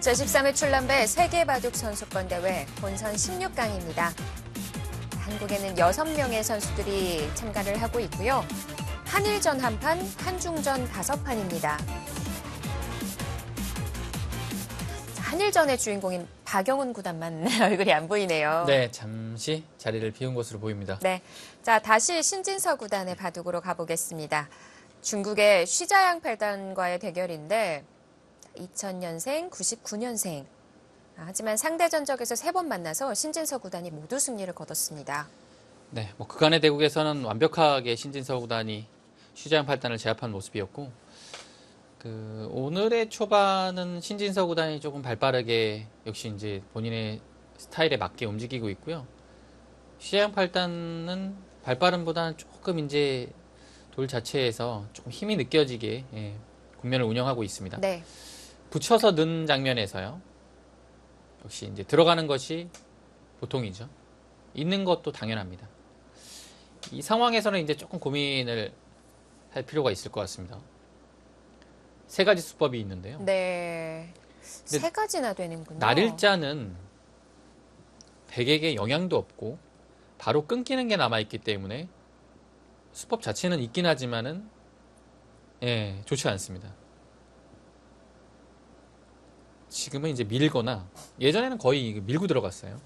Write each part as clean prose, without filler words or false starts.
제13회 출람배 세계바둑 선수권 대회 본선 16강입니다. 한국에는 6명의 선수들이 참가를 하고 있고요. 한일전 한 판, 한중전 5판입니다. 한일전의 주인공인 박영훈 구단만 얼굴이 안 보이네요. 네, 잠시 자리를 비운 것으로 보입니다. 네, 자 다시 신진서 구단의 바둑으로 가보겠습니다. 중국의 쉬자양 8단과의 대결인데 2000년생, 99년생. 하지만 상대 전적에서 3번 만나서 신진서 구단이 모두 승리를 거뒀습니다. 네, 그간의 대국에서는 완벽하게 신진서 구단이 쉬자양 8단을 제압한 모습이었고, 오늘의 초반은 신진서 구단이 조금 발빠르게 역시 이제 본인의 스타일에 맞게 움직이고 있고요. 쉬자양 8단은 발빠름보다는 조금 이제 돌 자체에서 조금 힘이 느껴지게 국면을 운영하고 있습니다. 네. 붙여서 넣는 장면에서요. 역시 이제 들어가는 것이 보통이죠. 있는 것도 당연합니다. 이 상황에서는 이제 조금 고민을 할 필요가 있을 것 같습니다. 3가지 수법이 있는데요. 네. 3가지나 되는군요. 날일자는 백에게 영향도 없고 바로 끊기는 게 남아있기 때문에 수법 자체는 있긴 하지만은 좋지 않습니다. 지금은 이제 밀거나 예전에는 거의 밀고 들어갔어요.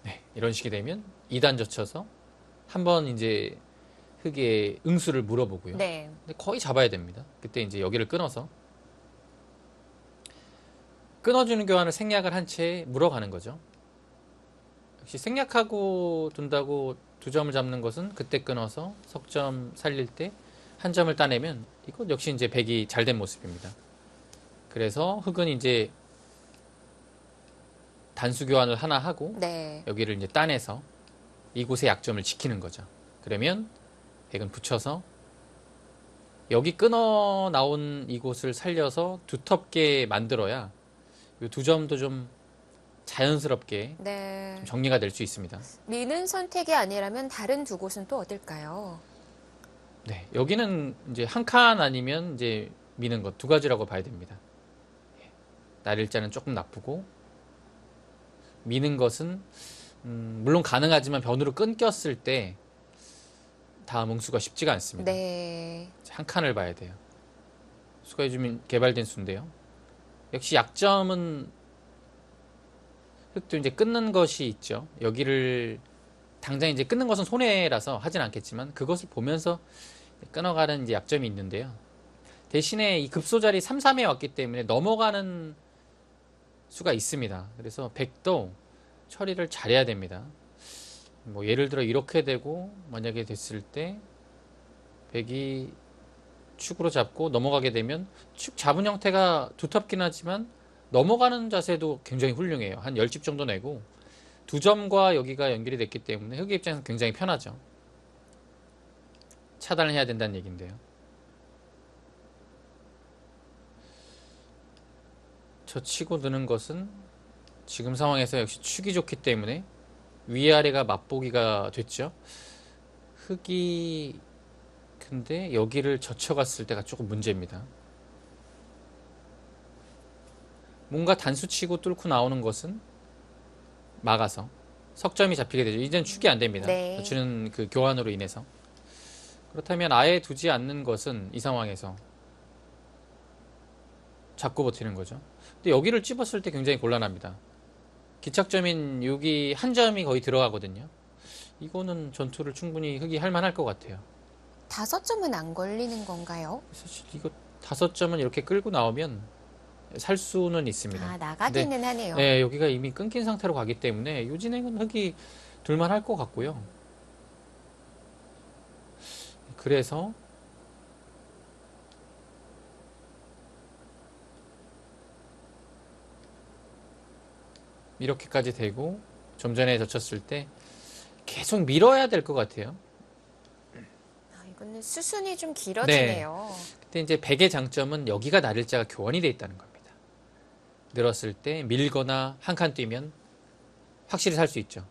네, 이런 식이 되면 2단 젖혀서 한번 이제 흙에 응수를 물어보고요. 네. 근데 거의 잡아야 됩니다. 그때 이제 여기를 끊어서 끊어주는 교환을 생략을 한 채 물어가는 거죠. 역시 생략하고 둔다고 2점을 잡는 것은 그때 끊어서 석점 살릴 때 한 점을 따내면 이것 역시 이제 백이 잘 된 모습입니다. 그래서 흙은 이제 단수 교환을 하나 하고 네. 여기를 이제 따내서 이곳의 약점을 지키는 거죠. 그러면 백은 붙여서 여기 끊어 나온 이곳을 살려서 두텁게 만들어야 이 2점도 좀 자연스럽게 네. 좀 정리가 될 수 있습니다. 미는 선택이 아니라면 다른 2곳은 또 어딜까요? 네, 여기는 이제 한 칸 아니면 이제 미는 것 2가지라고 봐야 됩니다. 날일자는 조금 나쁘고 미는 것은 물론 가능하지만 변으로 끊겼을 때 다음 응수가 쉽지가 않습니다. 네. 한 칸을 봐야 돼요. 수가 요즘 개발된 수인데요. 역시 약점은 흙도 이제 끊는 것이 있죠. 여기를 당장 이제 끊는 것은 손해라서 하진 않겠지만 그것을 보면서 끊어가는 이제 약점이 있는데요. 대신에 이 급소자리 3, 3에 왔기 때문에 넘어가는 수가 있습니다. 그래서 백도 처리를 잘해야 됩니다. 예를 들어 이렇게 되고 만약에 됐을 때 백이 축으로 잡고 넘어가게 되면 축 잡은 형태가 두텁긴 하지만 넘어가는 자세도 굉장히 훌륭해요. 한 10집 정도 내고 2점과 여기가 연결이 됐기 때문에 흙의 입장에서 굉장히 편하죠. 차단을 해야 된다는 얘기인데요. 저 치고 드는 것은 지금 상황에서 역시 축이 좋기 때문에 위아래가 맛보기가 됐죠. 흙이 근데 여기를 젖혀갔을 때가 조금 문제입니다. 뭔가 단수 치고 뚫고 나오는 것은 막아서 석점이 잡히게 되죠. 이제는 축이 안 됩니다. 네. 젖히는 그 교환으로 인해서. 그렇다면 아예 두지 않는 것은 이 상황에서 잡고 버티는 거죠. 근데 여기를 찝었을 때 굉장히 곤란합니다. 기착점인 여기 한 점이 거의 들어가거든요. 이거는 전투를 충분히 흙이 할 만할 것 같아요. 5점은 안 걸리는 건가요? 사실 이거 5점은 이렇게 끌고 나오면 살 수는 있습니다. 아, 나가기는 하네요. 네, 여기가 이미 끊긴 상태로 가기 때문에 이 진행은 흙이 둘만 할 것 같고요. 그래서 이렇게까지 되고 좀 전에 젖혔을 때 계속 밀어야 될 것 같아요. 이거는 수순이 좀 길어지네요. 근데 이제 백의 장점은 여기가 날일자가 교환이 돼 있다는 겁니다. 늘었을 때 밀거나 한 칸 뛰면 확실히 살 수 있죠.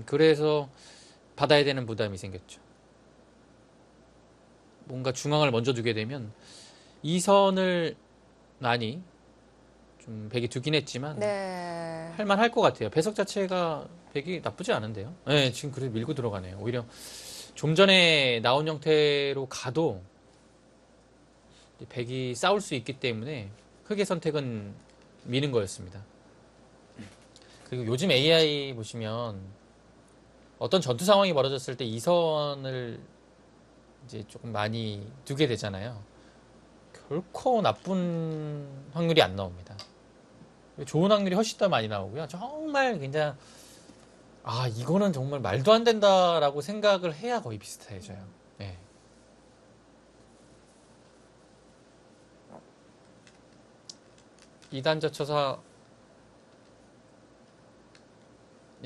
그래서 받아야 되는 부담이 생겼죠. 뭔가 중앙을 먼저 두게 되면 이 선을 많이 좀 백이 두긴 했지만 네. 할만할 것 같아요. 배석 자체가 백이 나쁘지 않은데요. 네, 지금 그래도 밀고 들어가네요. 오히려 좀 전에 나온 형태로 가도 백이 싸울 수 있기 때문에 흑의 선택은 미는 거였습니다. 그리고 요즘 AI 보시면 어떤 전투 상황이 벌어졌을 때 이선을 이제 조금 많이 두게 되잖아요. 결코 나쁜 확률이 안 나옵니다. 좋은 확률이 훨씬 더 많이 나오고요. 정말 그냥 이거는 정말 말도 안 된다라고 생각을 해야 거의 비슷해져요. 네. 이단 저쳐서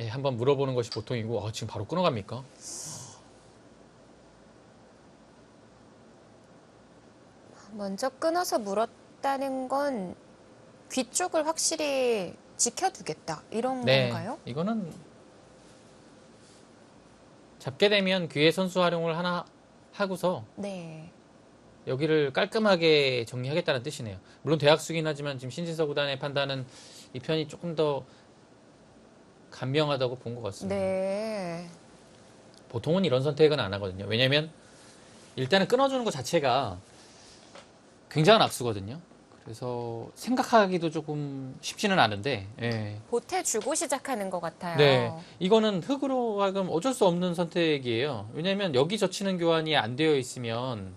한번 물어보는 것이 보통이고 지금 바로 끊어갑니까? 먼저 끊어서 물었다는 건 귀 쪽을 확실히 지켜두겠다 이런 네, 건가요? 이거는 잡게 되면 귀의 선수 활용을 하나 하고서 네. 여기를 깔끔하게 정리하겠다는 뜻이네요. 물론 대학수긴 하지만 지금 신진서 구단의 판단은 이 편이 조금 더 간명하다고 본 것 같습니다. 네. 보통은 이런 선택은 안 하거든요. 왜냐면 일단은 끊어주는 것 자체가 굉장한 악수거든요. 그래서 생각하기도 조금 쉽지는 않은데, 보태주고 시작하는 것 같아요. 네, 이거는 흑으로 하여금 어쩔 수 없는 선택이에요. 왜냐면 여기 젖히는 교환이 안 되어 있으면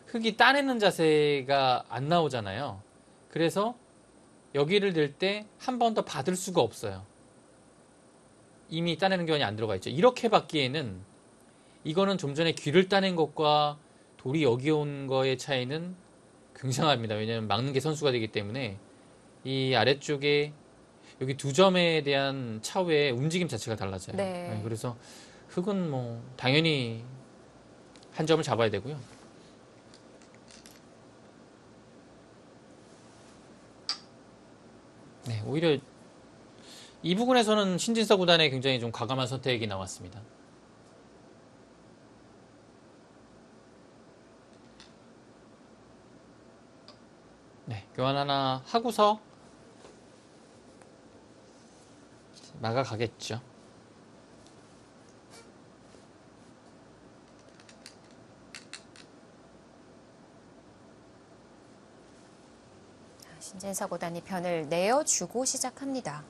흑이 따내는 자세가 안 나오잖아요. 그래서 여기를 들 때 한 번 더 받을 수가 없어요. 이미 따내는 교환이 안 들어가 있죠. 이렇게 받기에는 이거는 좀 전에 귀를 따낸 것과 돌이 여기 온 거의 차이는 굉장합니다. 왜냐하면 막는 게 선수가 되기 때문에 이 아래쪽에 여기 두 점에 대한 차후의 움직임 자체가 달라져요. 네. 그래서 흑은 뭐 당연히 한 점을 잡아야 되고요. 네, 오히려 이 부분에서는 신진서 구단의 굉장히 좀 과감한 선택이 나왔습니다. 네, 교환 하나 하고서 막아가겠죠. 신진서 구단이 변을 내어주고 시작합니다.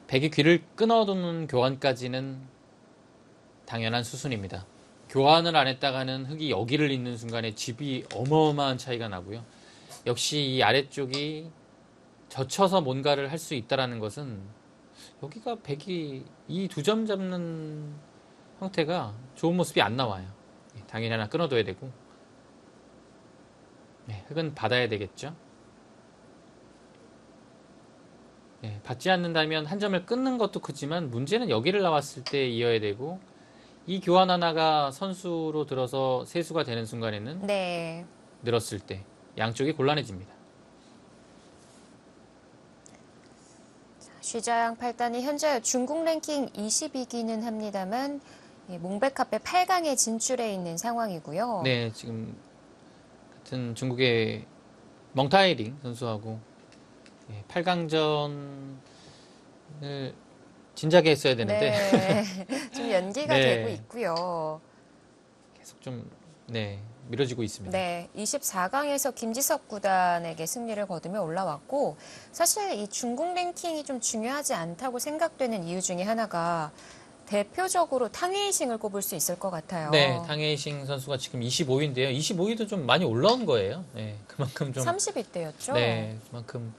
백이 귀를 끊어두는 교환까지는 당연한 수순입니다. 교환을 안 했다가는 흑이 여기를 잇는 순간에 집이 어마어마한 차이가 나고요. 역시 이 아래쪽이 젖혀서 뭔가를 할 수 있다는 것은 여기가 백이 이 두 점 잡는 형태가 좋은 모습이 안 나와요. 당연히 하나 끊어둬야 되고, 흑은 받아야 되겠죠. 받지 않는다면 한 점을 끊는 것도 크지만 문제는 여기를 나왔을 때 이어야 되고, 이 교환 하나가 선수로 들어서 세수가 되는 순간에는 네. 늘었을 때 양쪽이 곤란해집니다. 쉬자양 8단이 현재 중국 랭킹 20위기는 합니다만 몽백카페 8강에 진출해 있는 상황이고요. 네, 지금 같은 중국의 멍타이링 선수하고 8강전을 진작에 했어야 되는데 네. 좀 연기가 네. 되고 있고요. 계속 좀 미뤄지고 있습니다. 네, 24강에서 김지석 구단에게 승리를 거두며 올라왔고 사실 이 중국 랭킹이 좀 중요하지 않다고 생각되는 이유 중에 하나가 대표적으로 탕웨이싱을 꼽을 수 있을 것 같아요. 네, 탕웨이싱 선수가 지금 25위인데요. 25위도 좀 많이 올라온 거예요. 그만큼 좀 30위대였죠. 네, 그만큼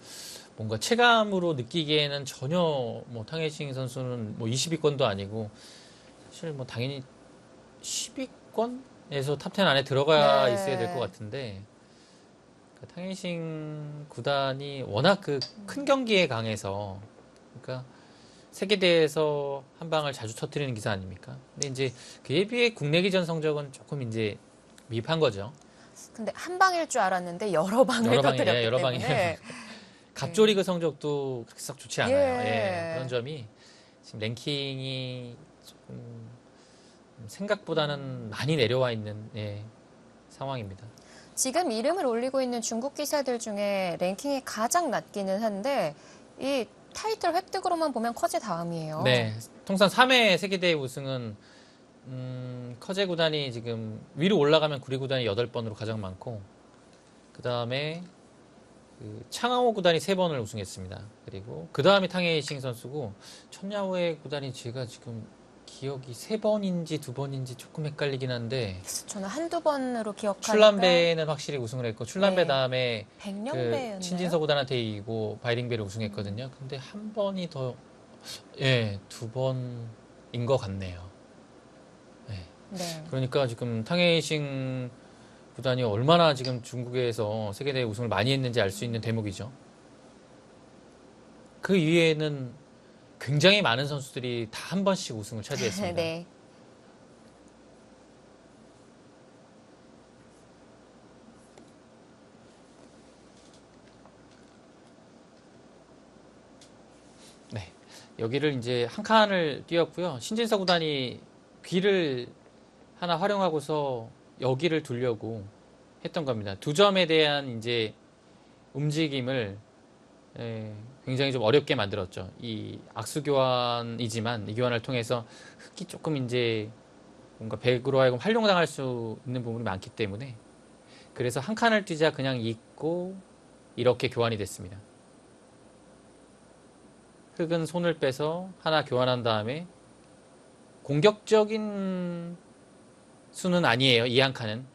뭔가 체감으로 느끼기에는 전혀 뭐 탕웨이싱 선수는 뭐 20위권도 아니고 사실 뭐 당연히 10위권에서 탑10 안에 들어가 있어야 될 것 같은데 탕웨이싱 구단이 워낙 그 큰 경기에 강해서 그러니까 세계대회에서 한 방을 자주 터뜨리는 기사 아닙니까? 근데 이제 그에 비해 국내기전 성적은 조금 이제 미흡한 거죠. 근데 한 방일 줄 알았는데 여러 방을 여러 방이에요, 터뜨렸기 여러 때문에 방이에요. 갑조리그 성적도 그렇게 썩 좋지 않아요. 예. 예, 그런 점이 지금 랭킹이 조금 생각보다는 많이 내려와 있는 상황입니다. 지금 이름을 올리고 있는 중국 기사들 중에 랭킹이 가장 낮기는 한데 이 타이틀 획득으로만 보면 커제 다음이에요. 네, 통산 3회 세계대회 우승은 커제 구단이 지금 위로 올라가면 구리 구단이 8번으로 가장 많고 그 다음에 창하오 구단이 3번을 우승했습니다. 그리고 그 다음이 탕웨이싱 선수고 첨야오의 구단이 제가 지금 기억이 3번인지 2번인지 조금 헷갈리긴 한데 저는 한두 번으로 기억하니까 출란베는 확실히 우승을 했고 출란베 네. 다음에 백년배였나요? 친진서 구단한테 이기고 바이링베를 우승했거든요. 근데 한 번이 더 2번인 것 같네요. 네. 그러니까 지금 탕웨이싱 구단이 얼마나 지금 중국에서 세계대회 우승을 많이 했는지 알 수 있는 대목이죠. 그 이외에는 굉장히 많은 선수들이 다 한 번씩 우승을 차지했습니다. 네. 네. 여기를 이제 한 칸을 띄웠고요. 신진서 구단이 귀를 하나 활용하고서 여기를 두려고 했던 겁니다. 두 점에 대한 이제 움직임을 굉장히 좀 어렵게 만들었죠. 이 악수 교환이지만 이 교환을 통해서 흑이 조금 이제 뭔가 백으로 하여금 활용당할 수 있는 부분이 많기 때문에 그래서 한 칸을 뛰자 그냥 잊고 이렇게 교환이 됐습니다. 흑은 손을 빼서 하나 교환한 다음에 공격적인 수는 아니에요. 이 한 칸은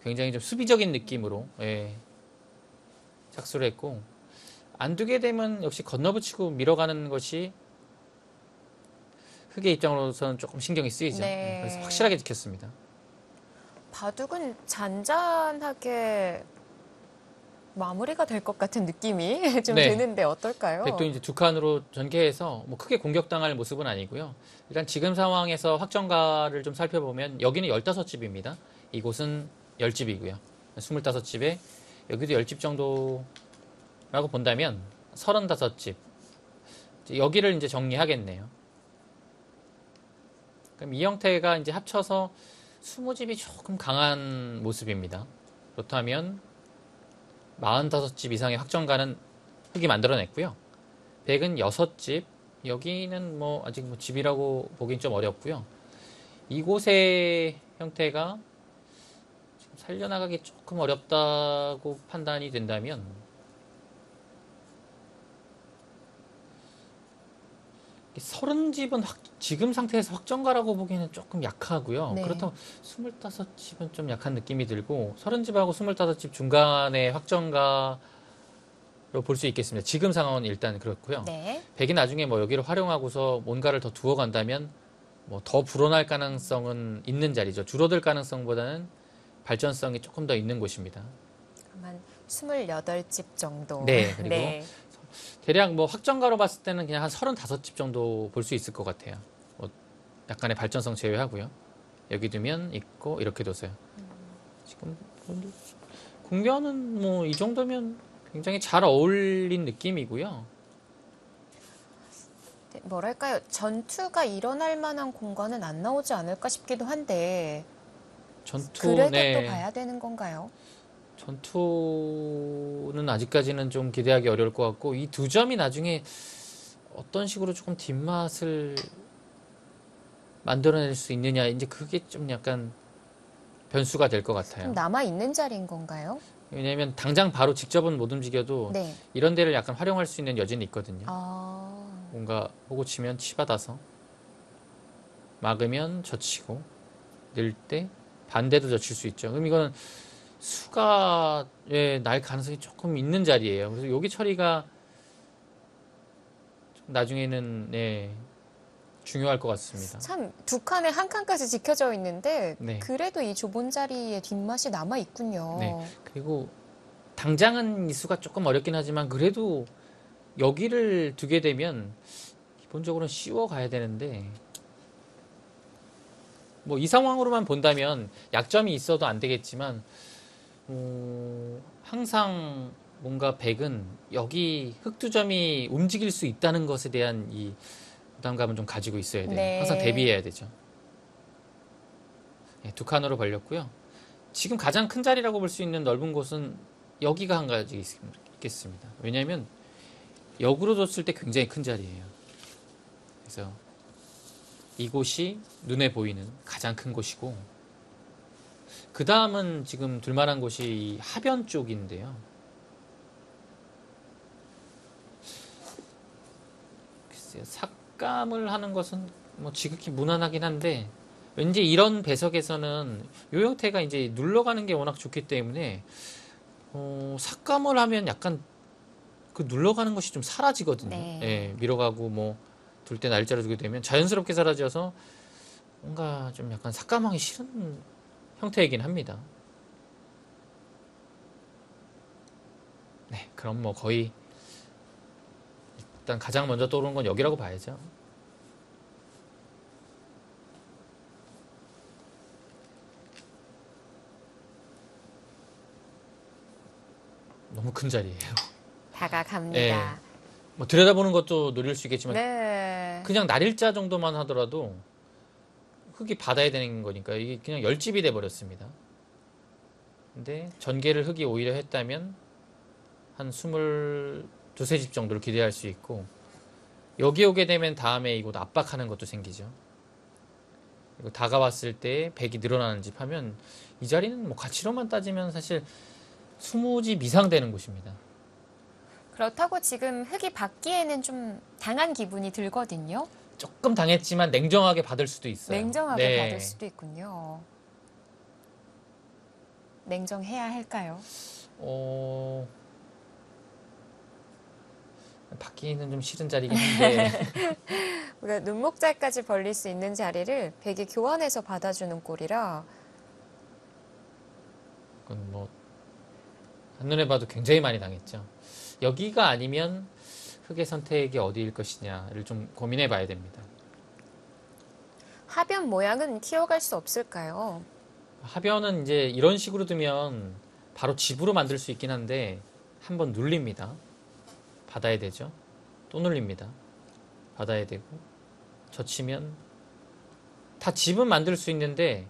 굉장히 좀 수비적인 느낌으로 착수를 했고 안 두게 되면 역시 건너붙이고 밀어가는 것이 흑의 입장으로서는 조금 신경이 쓰이죠. 네. 그래서 확실하게 지켰습니다. 바둑은 잔잔하게 마무리가 될 것 같은 느낌이 좀 네. 드는데 어떨까요? 또 이제 두 칸으로 전개해서 뭐 크게 공격당할 모습은 아니고요. 일단 지금 상황에서 확정가를 좀 살펴보면 여기는 15집입니다. 이곳은 10집이고요. 25집에 여기도 10집 정도라고 본다면 35집. 여기를 이제 정리하겠네요. 그럼 이 형태가 이제 합쳐서 20집이 조금 강한 모습입니다. 그렇다면 45집 이상의 확정가는 흑이 만들어냈고요. 백은 6집. 여기는 뭐 아직 뭐 집이라고 보긴 좀 어렵고요. 이곳의 형태가 지금 살려나가기 조금 어렵다고 판단이 된다면 서른 집은 지금 상태에서 확정가라고 보기에는 조금 약하고요. 네. 그렇다고 25집은 좀 약한 느낌이 들고 30집하고 25집 중간에 확정가로 볼 수 있겠습니다. 지금 상황은 일단 그렇고요. 네. 백이 나중에 뭐 여기를 활용하고서 뭔가를 더 두어간다면 뭐 더 불어날 가능성은 있는 자리죠. 줄어들 가능성보다는 발전성이 조금 더 있는 곳입니다. 한 28집 정도. 네, 그리고 네. 대략 뭐 확정가로 봤을 때는 그냥 한 35집 정도 볼 수 있을 것 같아요. 뭐 약간의 발전성 제외하고요. 여기 두면 있고 이렇게 둬서요. 지금 공견은 뭐 이 정도면 굉장히 잘 어울린 느낌이고요. 네, 뭐랄까요. 전투가 일어날 만한 공간은 안 나오지 않을까 싶기도 한데 전투, 그래도 네. 또 봐야 되는 건가요? 전투는 아직까지는 좀 기대하기 어려울 것 같고 이 두 점이 나중에 어떤 식으로 조금 뒷맛을 만들어낼 수 있느냐 이제 그게 좀 약간 변수가 될 것 같아요. 좀 남아 있는 자리인 건가요? 왜냐하면 당장 바로 직접은 못 움직여도 네. 이런 데를 약간 활용할 수 있는 여지는 있거든요. 아, 뭔가 호구 치면 치받아서 막으면 젖히고 늘 때 반대도 젖힐 수 있죠. 그럼 이거는 수가 날 가능성이 조금 있는 자리예요. 그래서 여기 처리가 나중에는 중요할 것 같습니다. 참 두 칸에 한 칸까지 지켜져 있는데 네. 그래도 이 좁은 자리에 뒷맛이 남아 있군요. 네. 그리고 당장은 이 수가 조금 어렵긴 하지만 그래도 여기를 두게 되면 기본적으로는 씌워 가야 되는데 뭐 이 상황으로만 본다면 약점이 있어도 안 되겠지만 항상 뭔가 백은 여기 흑두점이 움직일 수 있다는 것에 대한 이 부담감은 좀 가지고 있어야 돼요. 네. 항상 대비해야 되죠. 네, 두 칸으로 벌렸고요. 지금 가장 큰 자리라고 볼 수 있는 넓은 곳은 여기가 한 가지 있겠습니다. 왜냐하면 역으로 뒀을 때 굉장히 큰 자리예요. 그래서 이곳이 눈에 보이는 가장 큰 곳이고, 그 다음은 지금 둘만한 곳이 이 하변 쪽인데요. 글쎄요, 삭감을 하는 것은 뭐 지극히 무난하긴 한데, 왠지 이런 배석에서는 이 형태가 이제 눌러가는 게 워낙 좋기 때문에 삭감을 하면 약간 그 눌러가는 것이 좀 사라지거든요. 네. 예, 밀어가고 뭐 둘 때 날짜를 두게 되면 자연스럽게 사라져서 뭔가 좀 약간 삭감하기 싫은 형태이긴 합니다. 네, 그럼 뭐 거의 일단 가장 먼저 떠오르는 건 여기라고 봐야죠. 너무 큰 자리예요. 다가갑니다. 뭐 들여다보는 것도 노릴 수 있겠지만 네. 그냥 날일자 정도만 하더라도 흙이 받아야 되는 거니까 이게 그냥 열집이 돼 버렸습니다. 근데 전개를 흙이 오히려 했다면 한 22집 정도를 기대할 수 있고, 여기 오게 되면 다음에 이곳 압박하는 것도 생기죠. 그리고 다가왔을 때 백이 늘어나는 집 하면 이 자리는 뭐 가치로만 따지면 사실 20집 이상 되는 곳입니다. 그렇다고 지금 흙이 받기에는 좀 당한 기분이 들거든요. 조금 당했지만 냉정하게 받을 수도 있어요. 냉정하게 네. 받을 수도 있군요. 냉정해야 할까요? 받기는 좀 싫은 자리긴 한데 우리가 눈목살까지 벌릴 수 있는 자리를 백이 교환해서 받아주는 꼴이라 그건 뭐 한눈에 봐도 굉장히 많이 당했죠. 여기가 아니면 흙의 선택이 어디일 것이냐를 좀 고민해 봐야 됩니다. 하변 모양은 키워갈 수 없을까요? 하변은 이제 이런 식으로 두면 바로 집으로 만들 수 있긴 한데 한번 눌립니다. 받아야 되죠. 또 눌립니다. 받아야 되고, 젖히면 다 집은 만들 수 있는데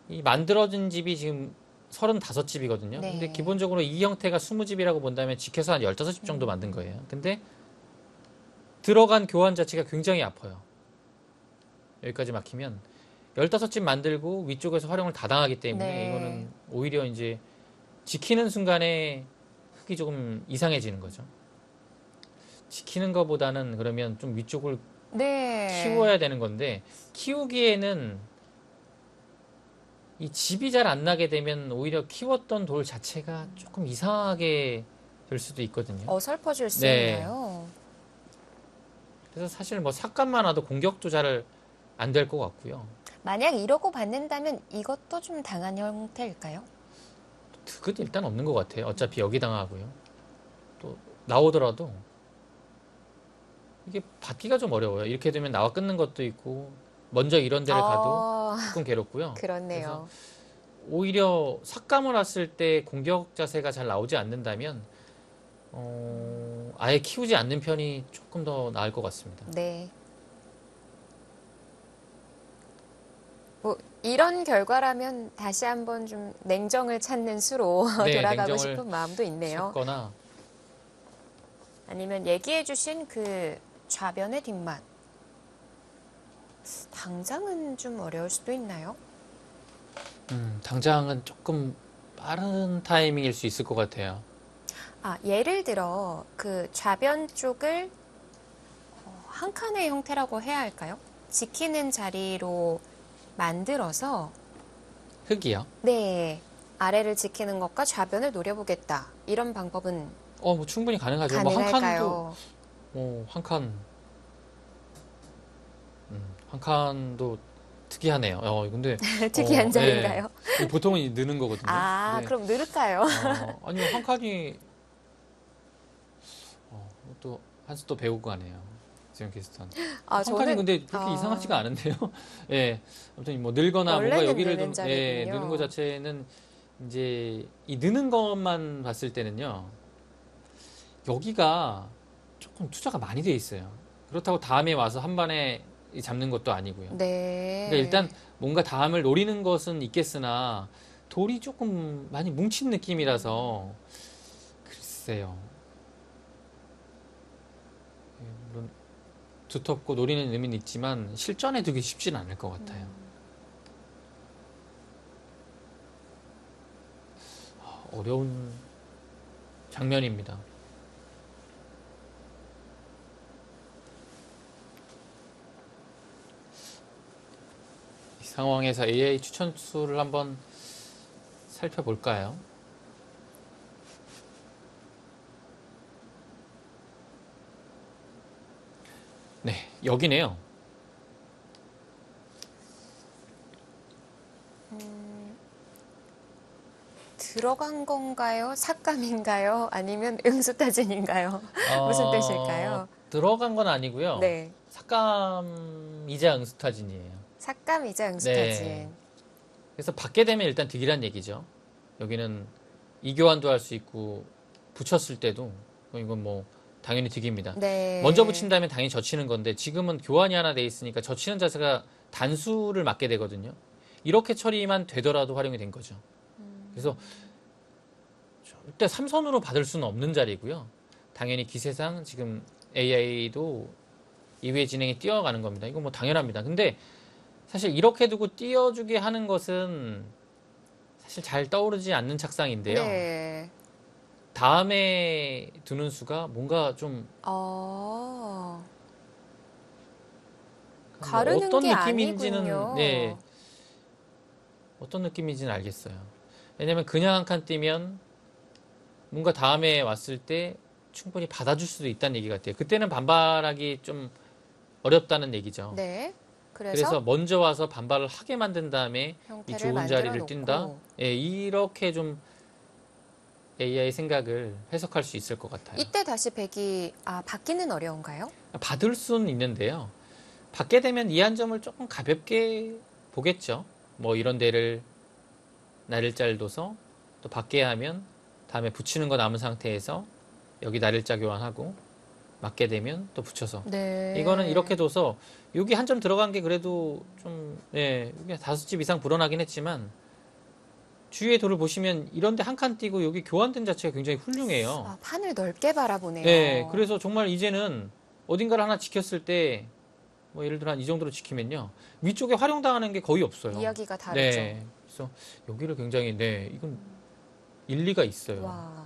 이 만들어진 집이 지금 35집이거든요. 네. 근데 기본적으로 이 형태가 20집이라고 본다면 지켜서 한 15집 정도 만든 거예요. 근데 들어간 교환 자체가 굉장히 아파요. 여기까지 막히면 15집 만들고 위쪽에서 활용을 다 당하기 때문에 네. 이거는 오히려 이제 지키는 순간에 흙이 조금 이상해지는 거죠. 지키는 것보다는 그러면 좀 위쪽을 네. 키워야 되는 건데, 키우기에는 이 집이 잘 안 나게 되면 오히려 키웠던 돌 자체가 조금 이상하게 될 수도 있거든요. 어설퍼질 수 네. 있나요? 그래서 사실 뭐 삭감만 와도 공격도 잘 안 될 것 같고요. 만약 이러고 받는다면 이것도 좀 당한 형태일까요? 득은 일단 없는 것 같아요. 어차피 여기 당하고요. 또 나오더라도 이게 받기가 좀 어려워요. 이렇게 되면 나와 끊는 것도 있고, 먼저 이런 데를 가도 조금 괴롭고요. 그렇네요. 오히려 삭감을 왔을 때 공격 자세가 잘 나오지 않는다면 아예 키우지 않는 편이 조금 더 나을 것 같습니다. 네. 뭐 이런 결과라면 다시 한번 좀 냉정을 찾는 수로 네, 돌아가고 냉정을 싶은 마음도 있네요. 찾거나 아니면 얘기해주신 그 좌변의 뒷맛. 당장은 좀 어려울 수도 있나요? 당장은 조금 빠른 타이밍일 수 있을 것 같아요. 아, 예를 들어 그 좌변 쪽을 한 칸의 형태라고 해야 할까요? 지키는 자리로 만들어서 흙이요? 네, 아래를 지키는 것과 좌변을 노려보겠다. 이런 방법은 뭐 충분히 가능하죠. 뭐 한 칸도 가능할까요? 한 칸도 특이하네요. 근데 특이한 자리인가요? 네. 보통은 느는 거거든요. 아, 근데, 그럼 늘을까요? 아니면 한 칸이 또 한 수 또 배우고 가네요. 지금 게스트한. 아, 한 칸이 근데 그렇게 아, 이상하지가 않은데요. 예, 아무튼 뭐 늘거나 뭔가 원래는 여기를 느는 자리군요. 느는 것 자체는 이제 이 느는 것만 봤을 때는요. 여기가 조금 투자가 많이 돼 있어요. 그렇다고 다음에 와서 한 번에 잡는 것도 아니고요. 네. 그러니까 일단 뭔가 다음을 노리는 것은 있겠으나 돌이 조금 많이 뭉친 느낌이라서 글쎄요. 물론 두텁고 노리는 의미는 있지만 실전에 두기 쉽지는 않을 것 같아요. 어려운 장면입니다. 이 상황에서 AI 추천수를 한번 살펴볼까요? 네, 여기네요. 들어간 건가요? 삭감인가요? 아니면 응수타진인가요? 무슨 뜻일까요? 들어간 건 아니고요. 네. 삭감이자 응수타진이에요. 삭감이자 응수타진. 네. 그래서 받게 되면 일단 득이란 얘기죠. 여기는 이교환도 할 수 있고 붙였을 때도 이건 뭐 당연히 득입니다. 네. 먼저 붙인다면 당연히 젖히는 건데 지금은 교환이 하나 돼 있으니까 젖히는 자세가 단수를 맞게 되거든요. 이렇게 처리만 되더라도 활용이 된 거죠. 그래서 절대 삼선으로 받을 수는 없는 자리고요. 당연히 기세상 지금 AI도 이후의 진행이 뛰어가는 겁니다. 이건 뭐 당연합니다. 근데 사실 이렇게 두고 띄워주게 하는 것은 사실 잘 떠오르지 않는 착상인데요. 네. 다음에 두는 수가 뭔가 좀 가르는 어떤 게 느낌인지는 아니군요. 네, 어떤 느낌인지는 알겠어요. 왜냐면 그냥 한 칸 띄면 뭔가 다음에 왔을 때 충분히 받아줄 수도 있다는 얘기 같아요. 그때는 반발하기 좀 어렵다는 얘기죠. 네. 그래서 먼저 와서 반발을 하게 만든 다음에 이 형태를 좋은 만들어 자리를 놓고. 뛴다. 예, 이렇게 좀 AI 생각을 해석할 수 있을 것 같아요. 이때 다시 백이 받기는 어려운가요? 받을 수는 있는데요. 받게 되면 이 한 점을 조금 가볍게 보겠죠. 뭐 이런 데를 날일자를 둬서 또 받게 하면 다음에 붙이는 거 남은 상태에서 여기 날일자 교환하고 맞게 되면 또 붙여서 네. 이거는 이렇게 둬서 여기 한 점 들어간 게 그래도 좀 예, 여기 5집 이상 불어나긴 했지만 주위의 돌을 보시면 이런데 한 칸 띄고 여기 교환된 자체가 굉장히 훌륭해요. 판을 넓게 바라보네요. 네, 그래서 정말 이제는 어딘가를 하나 지켰을 때 뭐 예를 들어 한 이 정도로 지키면요 위쪽에 활용당하는 게 거의 없어요. 이야기가 다르죠. 네, 그래서 여기를 굉장히 네 이건 일리가 있어요. 와.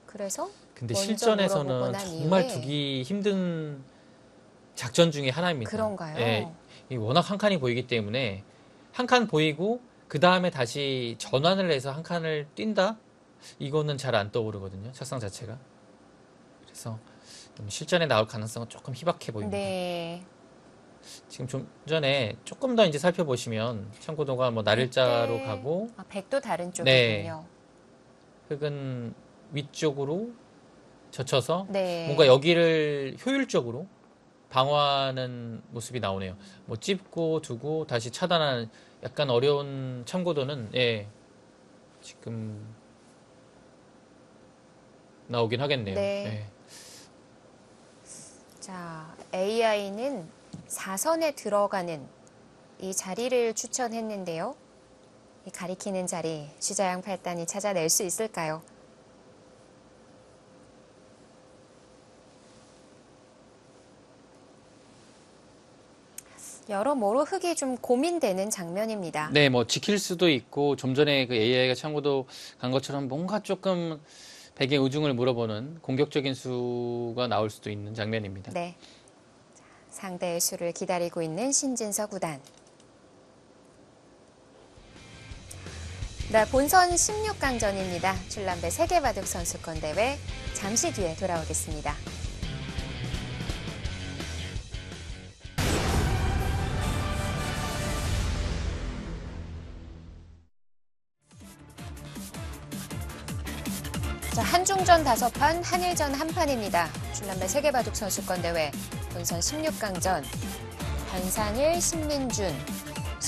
그래서 근데 먼저 실전에서는 물어보고 난 정말 이후에 두기 힘든 작전 중에 하나입니다. 그런가요? 네, 이 워낙 한 칸이 보이기 때문에 한 칸 보이고 그 다음에 다시 전환을 해서 한 칸을 뛴다? 이거는 잘 안 떠오르거든요. 착상 자체가. 그래서 실전에 나올 가능성은 조금 희박해 보입니다. 네. 지금 좀 전에 조금 더 이제 살펴보시면 참고도가 뭐 날일자로 이때- 가고 백도 다른 네. 쪽이군요. 흙은 위쪽으로 젖혀서 네. 뭔가 여기를 효율적으로 방어하는 모습이 나오네요. 뭐 찝고 두고 다시 차단하는 약간 어려운 참고도는 예, 지금 나오긴 하겠네요. 네. 예. 자, AI는 4선에 들어가는 이 자리를 추천했는데요. 이 가리키는 자리, 시자양 8단이 찾아낼 수 있을까요? 여러모로 흙이 좀 고민되는 장면입니다. 네, 뭐 지킬 수도 있고 좀 전에 그 AI가 참고도 간 것처럼 뭔가 조금 백의 우중을 물어보는 공격적인 수가 나올 수도 있는 장면입니다. 네. 자, 상대의 수를 기다리고 있는 신진서 구단. 네, 본선 16강전입니다. 줄람배 세계바둑 선수권 대회 잠시 뒤에 돌아오겠습니다. 자, 한중전 5판, 한일전 1판입니다. 줄람배 세계바둑 선수권 대회 본선 16강전. 변상일, 신민준,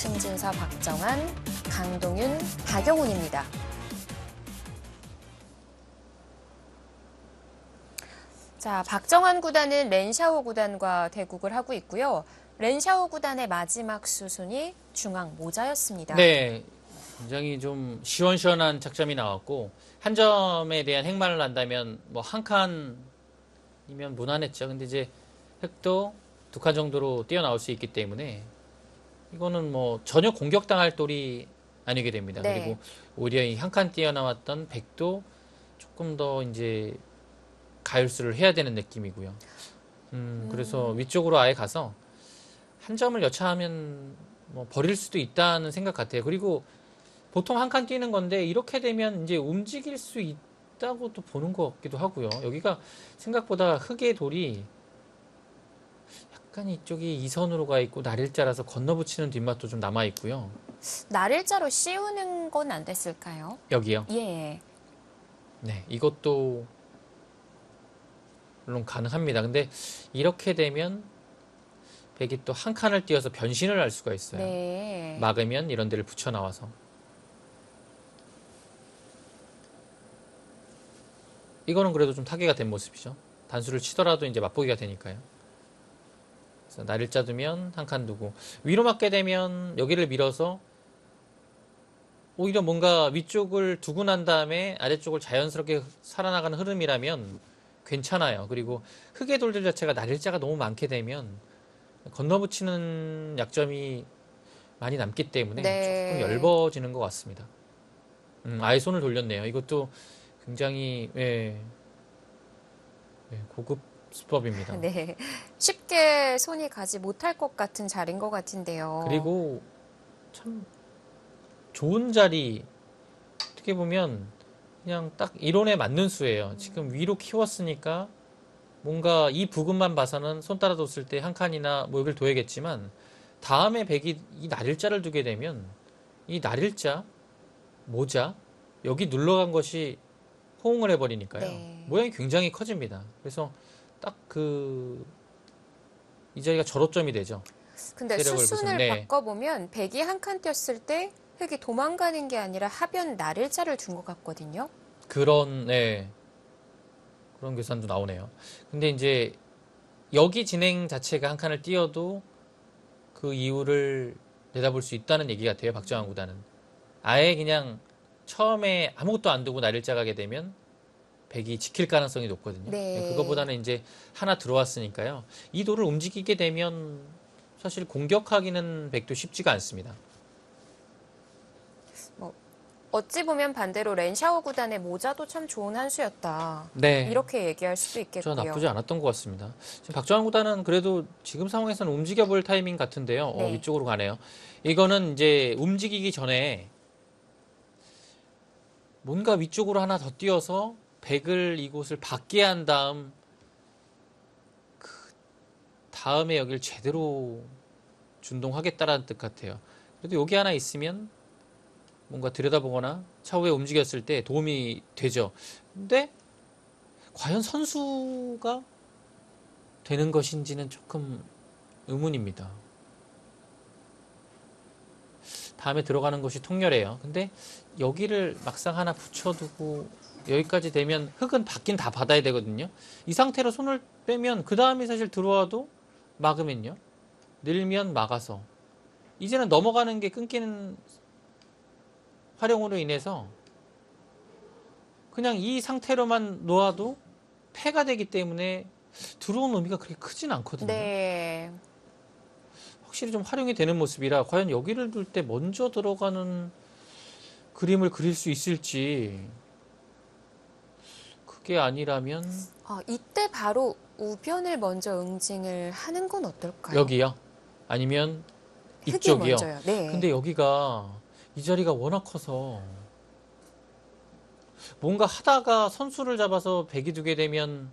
신진서, 박정환, 강동윤, 박영훈입니다. 자, 박정환 구단은 렌샤오 구단과 대국을 하고 있고요. 렌샤오 구단의 마지막 수순이 중앙 모자였습니다. 네, 굉장히 좀 시원시원한 작점이 나왔고 한 점에 대한 행만을 한다면 뭐 한 칸이면 무난했죠. 근데 이제 획도 2칸 정도로 뛰어나올 수 있기 때문에 이거는 뭐 전혀 공격당할 돌이 아니게 됩니다. 네. 그리고 오히려 이 한 칸 뛰어나왔던 백도 조금 더 이제 가열수를 해야 되는 느낌이고요. 그래서 위쪽으로 아예 가서 한 점을 여차하면 뭐 버릴 수도 있다는 생각 같아요. 그리고 보통 한 칸 뛰는 건데 이렇게 되면 이제 움직일 수 있다고 또 보는 것 같기도 하고요. 여기가 생각보다 흙의 돌이 약간 이쪽이 이선으로 가 있고 날일자라서 건너붙이는 뒷맛도 좀 남아 있고요. 날일자로 씌우는 건 안 됐을까요? 여기요. 예. 네, 이것도 물론 가능합니다. 근데 이렇게 되면 백이 또 한 칸을 띄어서 변신을 할 수가 있어요. 네. 막으면 이런 데를 붙여 나와서. 이거는 그래도 좀 타개가 된 모습이죠. 단수를 치더라도 이제 맛보기가 되니까요. 그래서 날일자 두면 한 칸 두고 위로 맞게 되면 여기를 밀어서 오히려 뭔가 위쪽을 두고 난 다음에 아래쪽을 자연스럽게 살아나가는 흐름이라면 괜찮아요. 그리고 흙의 돌들 자체가 날일자가 너무 많게 되면 건너붙이는 약점이 많이 남기 때문에 네. 조금 얇아지는 것 같습니다. 아예 손을 돌렸네요. 이것도 굉장히 고급 수법입니다. 네. 쉽게 손이 가지 못할 것 같은 자리인 것 같은데요. 그리고 참 좋은 자리 어떻게 보면 그냥 딱 이론에 맞는 수예요. 지금 위로 키웠으니까 뭔가 이 부분만 봐서는 손 따라 뒀을 때 한 칸이나 뭐 여기를 둬야겠지만 다음에 백이 이 날일자를 두게 되면 이 날일자 모자 여기 눌러간 것이 호응을 해버리니까요. 네. 모양이 굉장히 커집니다. 그래서 딱 이 자리가 절호점이 되죠. 근데 세력을 수순을 보시면, 네. 바꿔보면 백이 한 칸 뛰었을 때 흙이 도망가는 게 아니라 하변 날일자를 둔 것 같거든요. 그런 계산도 나오네요. 근데 이제 여기 진행 자체가 한 칸을 띄어도 그 이유를 내다볼 수 있다는 얘기 같아요. 박정환 구단은. 아예 그냥 처음에 아무것도 안 두고 날일자 가게 되면 백이 지킬 가능성이 높거든요. 네. 그거보다는 이제 하나 들어왔으니까요. 이 돌을 움직이게 되면 사실 공격하기는 백도 쉽지가 않습니다. 어찌 보면 반대로 렌샤오 구단의 모자도 참 좋은 한 수였다. 네. 이렇게 얘기할 수도 저 있겠고요. 나쁘지 않았던 것 같습니다. 지금 박정환 구단은 그래도 지금 상황에서는 움직여볼 타이밍 같은데요. 네. 위쪽으로 가네요. 이거는 이제 움직이기 전에 뭔가 위쪽으로 하나 더 띄어서 백을 이곳을 받게 한 다음 다음에 여길 제대로 준동하겠다라는 뜻 같아요. 그래도 여기 하나 있으면 뭔가 들여다보거나 차후에 움직였을 때 도움이 되죠. 근데 과연 선수가 되는 것인지는 조금 의문입니다. 다음에 들어가는 것이 통렬해요. 근데 여기를 막상 하나 붙여두고 여기까지 되면 흙은 받긴 다 받아야 되거든요. 이 상태로 손을 빼면 그 다음에 사실 들어와도 막으면요. 늘면 막아서 이제는 넘어가는 게 끊기는 활용으로 인해서 그냥 이 상태로만 놓아도 패가 되기 때문에 들어온 의미가 그렇게 크진 않거든요. 네. 확실히 좀 활용이 되는 모습이라 과연 여기를 둘 때 먼저 들어가는 그림을 그릴 수 있을지 그게 아니라면 이때 바로 우변을 먼저 응징을 하는 건 어떨까요? 여기요? 아니면 흙이 이쪽이요? 먼저요. 네. 근데 여기가 이 자리가 워낙 커서 뭔가 하다가 선수를 잡아서 백이 두게 되면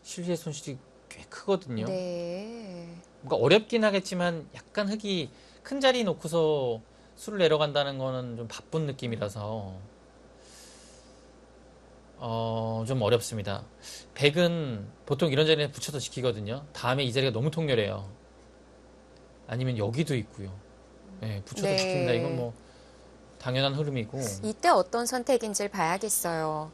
실리의 손실이 꽤 크거든요. 네. 뭔가 어렵긴 하겠지만 약간 흙이 큰 자리 놓고서 수를 내려간다는 거는 좀 바쁜 느낌이라서 좀 어렵습니다. 백은 보통 이런 자리에 붙여서 지키거든요. 다음에 이 자리가 너무 통렬해요. 아니면 여기도 있고요. 예, 붙여서 네. 지킨다. 이건 뭐 당연한 흐름이고. 이때 어떤 선택인지를 봐야겠어요.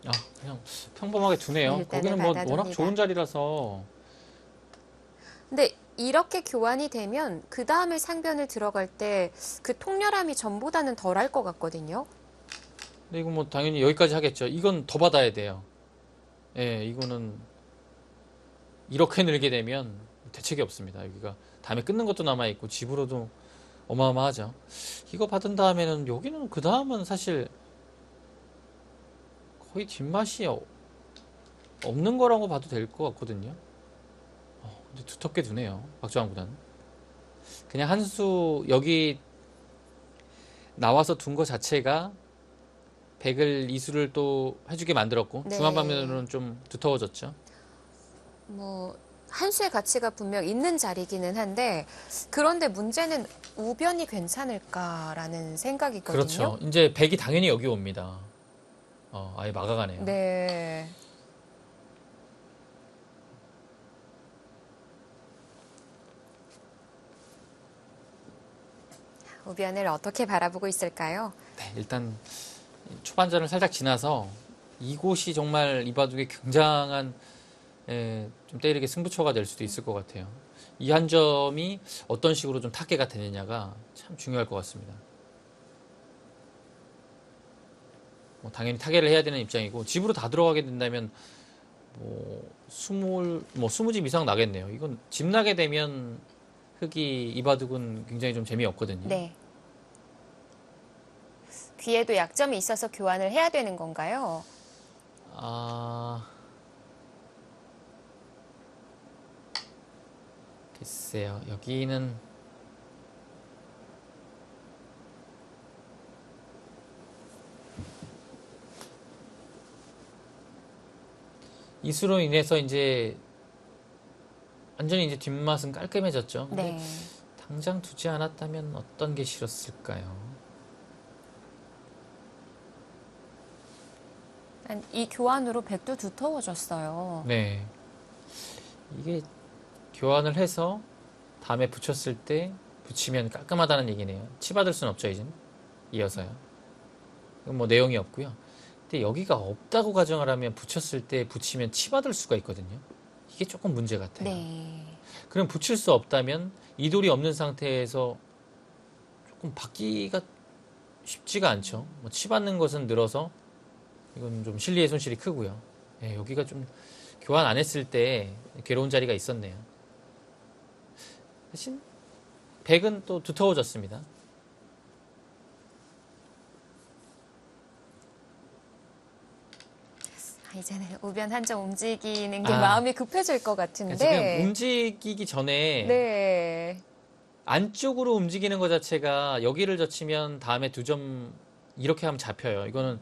아, 그냥 평범하게 두네요. 일단은 거기는 뭐 워낙 받아둡니다. 좋은 자리라서. 근데 이렇게 교환이 되면 그 다음에 상변을 들어갈 때 그 통렬함이 전보다는 덜할 것 같거든요. 근데 이거 뭐 당연히 여기까지 하겠죠. 이건 더 받아야 돼요. 예, 이거는 이렇게 늘게 되면 대책이 없습니다. 여기가 다음에 끊는 것도 남아있고 집으로도 어마어마하죠. 이거 받은 다음에는 여기는 그 다음은 사실 거의 뒷맛이 없는 거라고 봐도 될 것 같거든요. 근데 두텁게 두네요. 박주환 구단. 그냥 한 수 여기 나와서 둔 거 자체가 백을 이수를 또 해주게 만들었고 네. 중앙 방면으로는 좀 두터워졌죠. 뭐, 한 수의 가치가 분명 있는 자리기는 한데, 그런데 문제는 우변이 괜찮을까라는 생각이거든요. 그렇죠. 이제 백이 당연히 여기 옵니다. 아예 막아가네요. 네. 우변을 어떻게 바라보고 있을까요? 네, 일단 초반전을 살짝 지나서 이곳이 정말 이 바둑의 굉장한 좀 때리게 승부처가 될 수도 있을 것 같아요. 이 한 점이 어떤 식으로 좀 타개가 되느냐가 참 중요할 것 같습니다. 뭐 당연히 타개를 해야 되는 입장이고 집으로 다 들어가게 된다면 뭐 20집 이상 나겠네요. 이건 집 나게 되면 흑이 이 바둑은 굉장히 좀 재미없거든요. 네. 귀에도 약점이 있어서 교환을 해야 되는 건가요? 글쎄요. 여기는 이수로 인해서 이제 완전히 이제 뒷맛은 깔끔해졌죠. 근데 네. 당장 두지 않았다면 어떤 게 싫었을까요? 이 교환으로 백도 두터워졌어요. 네. 이게 교환을 해서 다음에 붙였을 때 붙이면 깔끔하다는 얘기네요. 치받을 순 없죠, 이젠. 이어서요. 이건 뭐 내용이 없고요. 근데 여기가 없다고 가정을 하면 붙였을 때 붙이면 치받을 수가 있거든요. 이게 조금 문제 같아요. 네. 그럼 붙일 수 없다면 이 돌이 없는 상태에서 조금 받기가 쉽지가 않죠. 뭐 치받는 것은 늘어서 이건 좀 실리의 손실이 크고요. 예, 여기가 좀 교환 안 했을 때 괴로운 자리가 있었네요. 대신 백은 또 두터워졌습니다. 이제는 우변 한 점 움직이는 게 아. 마음이 급해질 것 지금 같은데. 움직이기 전에 네. 안쪽으로 움직이는 것 자체가 여기를 젖히면 다음에 2점 이렇게 하면 잡혀요. 이거는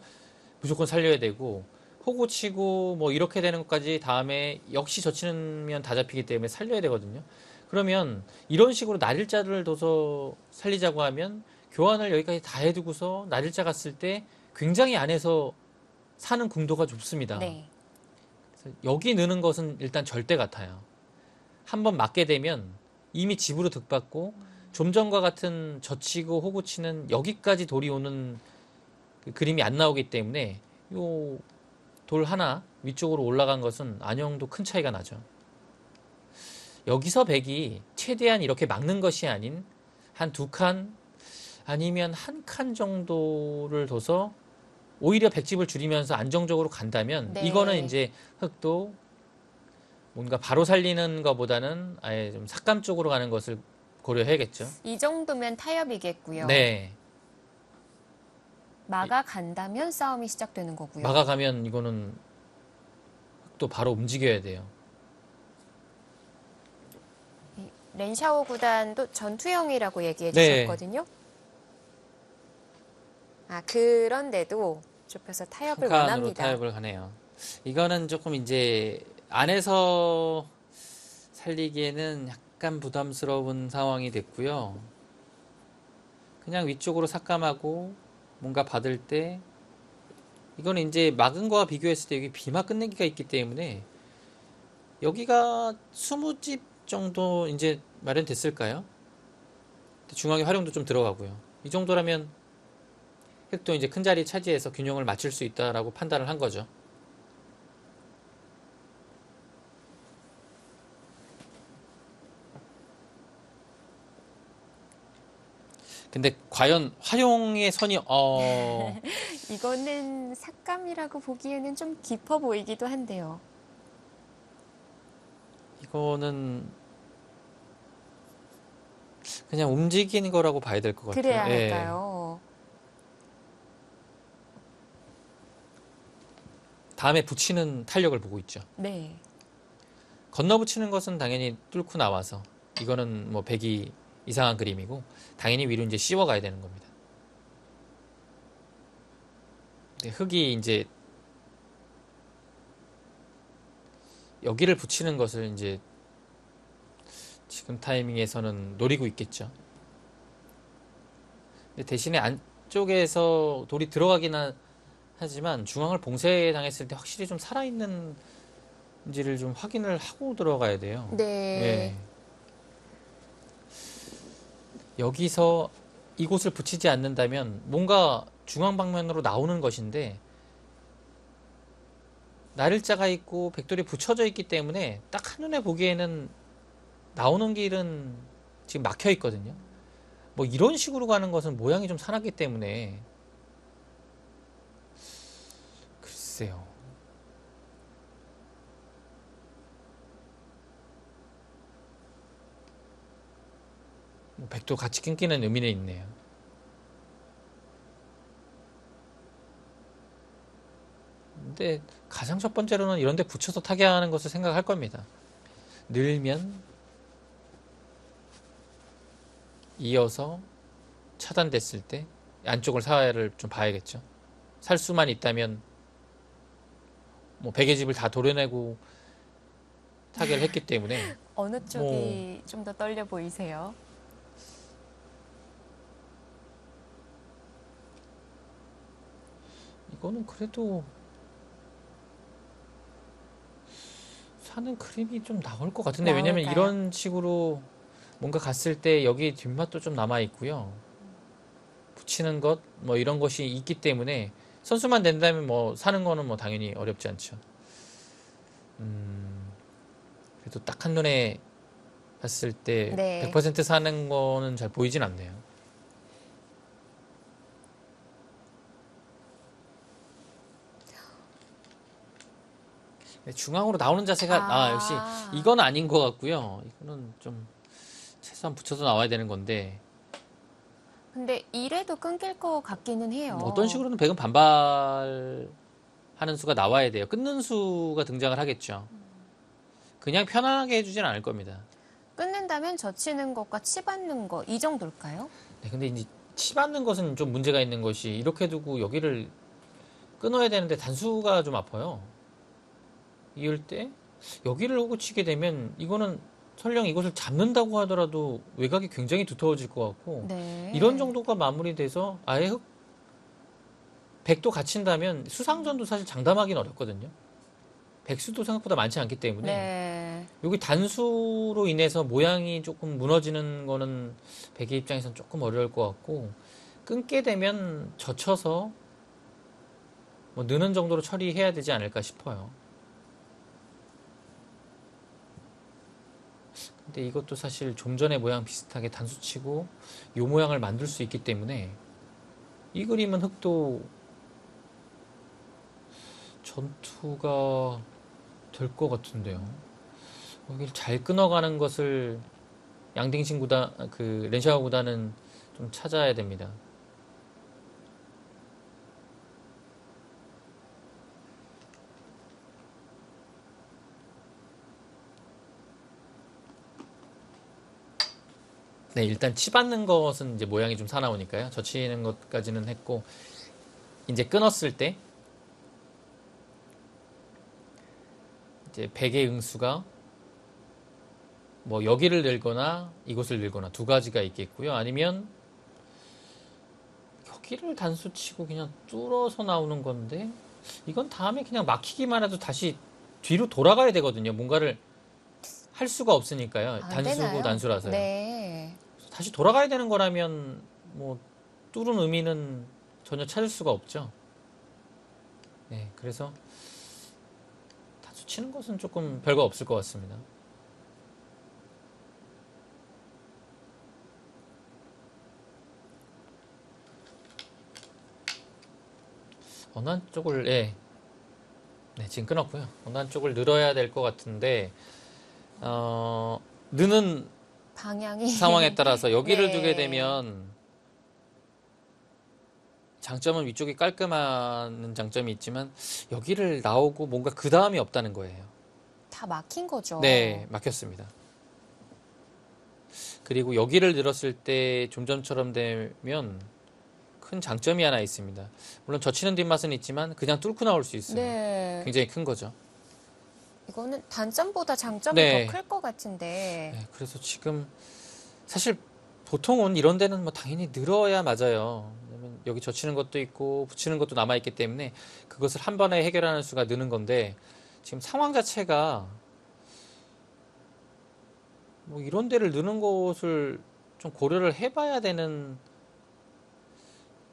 무조건 살려야 되고 호구 치고 뭐 이렇게 되는 것까지 다음에 역시 젖히면 다 잡히기 때문에 살려야 되거든요. 그러면 이런 식으로 날일자를 둬서 살리자고 하면 교환을 여기까지 다 해두고서 날일자 갔을 때 굉장히 안에서 사는 궁도가 좁습니다. 네. 그래서 여기 느는 것은 일단 절대 같아요. 한번 맞게 되면 이미 집으로 득받고 좀 전과 같은 젖히고 호구 치는 여기까지 돌이 오는 그 그림이 안 나오기 때문에 요 돌 하나 위쪽으로 올라간 것은 안영도 큰 차이가 나죠. 여기서 백이 최대한 이렇게 막는 것이 아닌 한 2칸 아니면 1칸 정도를 둬서 오히려 백집을 줄이면서 안정적으로 간다면 네. 이거는 이제 흑도 뭔가 바로 살리는 것보다는 아예 좀 삭감 쪽으로 가는 것을 고려해야겠죠. 이 정도면 타협이겠고요. 네. 막아간다면 싸움이 시작되는 거고요. 막아가면 이거는 흑도 바로 움직여야 돼요. 렌샤오 구단도 전투형이라고 얘기해 네. 주셨거든요. 그런데도 좁혀서 타협을 칸으로 원합니다. 타협을 하네요. 이거는 조금 이제 안에서 살리기에는 약간 부담스러운 상황이 됐고요. 그냥 위쪽으로 삭감하고 뭔가 받을 때 이거는 이제 막은 거와 비교했을 때 여기 비마 끝내기가 있기 때문에 여기가 20집 정도 이제 마련됐을까요? 중앙에 활용도 좀 들어가고요. 이 정도라면 흑도 이제 큰 자리 차지해서 균형을 맞출 수 있다라고 판단을 한 거죠. 근데 과연 활용의 선이 이거는 삭감이라고 보기에는 좀 깊어 보이기도 한데요. 이거는 그냥 움직이는 거라고 봐야 될 것 같아요. 그래야 예. 할까요? 다음에 붙이는 탄력을 보고 있죠. 네. 건너 붙이는 것은 당연히 뚫고 나와서 이거는 뭐 백이 이상한 그림이고 당연히 위로 이제 씌워 가야 되는 겁니다. 근데 흙이 이제 여기를 붙이는 것을 이제 지금 타이밍에서는 노리고 있겠죠. 근데 대신에 안쪽에서 돌이 들어가기는 하지만 중앙을 봉쇄당했을 때 확실히 좀 살아있는지를 좀 확인을 하고 들어가야 돼요. 네. 예. 여기서 이곳을 붙이지 않는다면 뭔가 중앙 방면으로 나오는 것인데 나를자가 있고 백돌이 붙여져 있기 때문에 딱 한눈에 보기에는 나오는 길은 지금 막혀 있거든요. 뭐 이런 식으로 가는 것은 모양이 좀 사납기 때문에 글쎄요. 뭐 백도 같이 끊기는 의미는 있네요. 근데 가장 첫 번째로는 이런 데 붙여서 타개하는 것을 생각할 겁니다. 늘면 이어서 차단됐을 때 안쪽을 사회를 좀 봐야겠죠. 살 수만 있다면 뭐 백의 집을 다 도려내고 타개를 했기 때문에 어느 쪽이 좀 더 떨려 보이세요? 이거는 그래도 사는 그림이 좀 나올 것 같은데 왜냐면 나올까요? 이런 식으로 뭔가 갔을 때 여기 뒷맛도 좀 남아 있고요. 붙이는 것 뭐 이런 것이 있기 때문에 선수만 된다면 뭐 사는 거는 뭐 당연히 어렵지 않죠. 그래도 딱 한눈에 봤을 때 네. 100% 사는 거는 잘 보이진 않네요. 중앙으로 나오는 자세가 역시 이건 아닌 것 같고요. 이거는 좀 최소한 붙여서 나와야 되는 건데 근데 이래도 끊길 것 같기는 해요. 뭐 어떤 식으로는 백은 반발하는 수가 나와야 돼요. 끊는 수가 등장을 하겠죠. 그냥 편안하게 해주진 않을 겁니다. 끊는다면 젖히는 것과 치받는 거 이 정도일까요? 네, 근데 이제 치받는 것은 좀 문제가 있는 것이 이렇게 두고 여기를 끊어야 되는데 단수가 좀 아파요. 이을 때 여기를 오고 치게 되면 이거는 설령 이것을 잡는다고 하더라도 외곽이 굉장히 두터워질 것 같고 네. 이런 정도가 마무리돼서 아예 백도 갇힌다면 수상전도 사실 장담하기는 어렵거든요. 백수도 생각보다 많지 않기 때문에 네. 여기 단수로 인해서 모양이 조금 무너지는 거는 백의 입장에서는 조금 어려울 것 같고 끊게 되면 젖혀서 뭐 느는 정도로 처리해야 되지 않을까 싶어요. 근데 이것도 사실 좀 전에 모양 비슷하게 단수치고 요 모양을 만들 수 있기 때문에 이 그림은 흑도 전투가 될 것 같은데요. 여기를 잘 끊어가는 것을 양딩신 구단, 그 렌샤오 구단은 좀 찾아야 됩니다. 네, 일단 치받는 것은 이제 모양이 좀 사나우니까요. 젖히는 것까지는 했고, 이제 끊었을 때, 이제 백의 응수가 뭐 여기를 늘거나 이곳을 늘거나 두 가지가 있겠고요. 아니면 여기를 단수 치고 그냥 뚫어서 나오는 건데, 이건 다음에 그냥 막히기만 해도 다시 뒤로 돌아가야 되거든요. 뭔가를 할 수가 없으니까요. 안 단수고 되나요? 단수라서요. 네. 다시 돌아가야 되는 거라면 뭐 뚫은 의미는 전혀 찾을 수가 없죠. 네, 그래서 단수 치는 것은 조금 별거 없을 것 같습니다. 어느 한쪽을 네, 지금 끊었고요. 어느 한쪽을 늘어야 될 것 같은데 느는 방향이 상황에 따라서 여기를 네. 두게 되면 장점은 위쪽이 깔끔한 장점이 있지만 여기를 나오고 뭔가 그 다음이 없다는 거예요. 다 막힌 거죠. 네, 막혔습니다. 그리고 여기를 늘었을 때 좀 전처럼 되면 큰 장점이 하나 있습니다. 물론 젖히는 뒷맛은 있지만 그냥 뚫고 나올 수 있어요. 네. 굉장히 큰 거죠. 이거는 단점보다 장점이 네. 더 클 것 같은데. 네, 그래서 지금 사실 보통은 이런 데는 뭐 당연히 늘어야 맞아요. 왜냐면 여기 젖히는 것도 있고 붙이는 것도 남아있기 때문에 그것을 한 번에 해결하는 수가 느는 건데 지금 상황 자체가 뭐 이런 데를 느는 것을 좀 고려를 해봐야 되는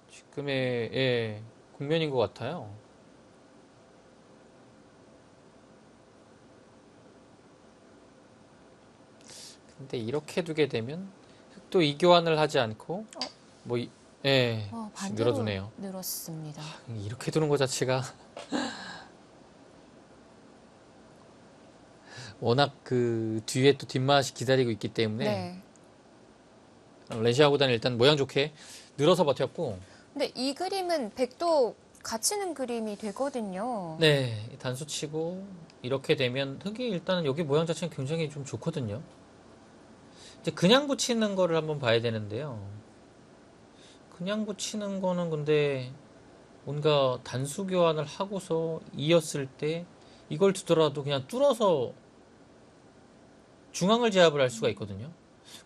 지금의 국면인 것 같아요. 근데 이렇게 두게 되면 흙도 이교환을 하지 않고 뭐 반대로 늘어두네요. 늘었습니다. 이렇게 두는 것 자체가 워낙 그 뒤에 또 뒷맛이 기다리고 있기 때문에 네. 레시아 구단은 일단 모양 좋게 늘어서 버텼고 근데 이 그림은 백도 갇히는 그림이 되거든요. 네 단수 치고 이렇게 되면 흙이 일단은 여기 모양 자체는 굉장히 좀 좋거든요. 이제 그냥 붙이는 거를 한번 봐야 되는데요. 그냥 붙이는 거는 근데 뭔가 단수 교환을 하고서 이었을 때 이걸 두더라도 그냥 뚫어서 중앙을 제압을 할 수가 있거든요.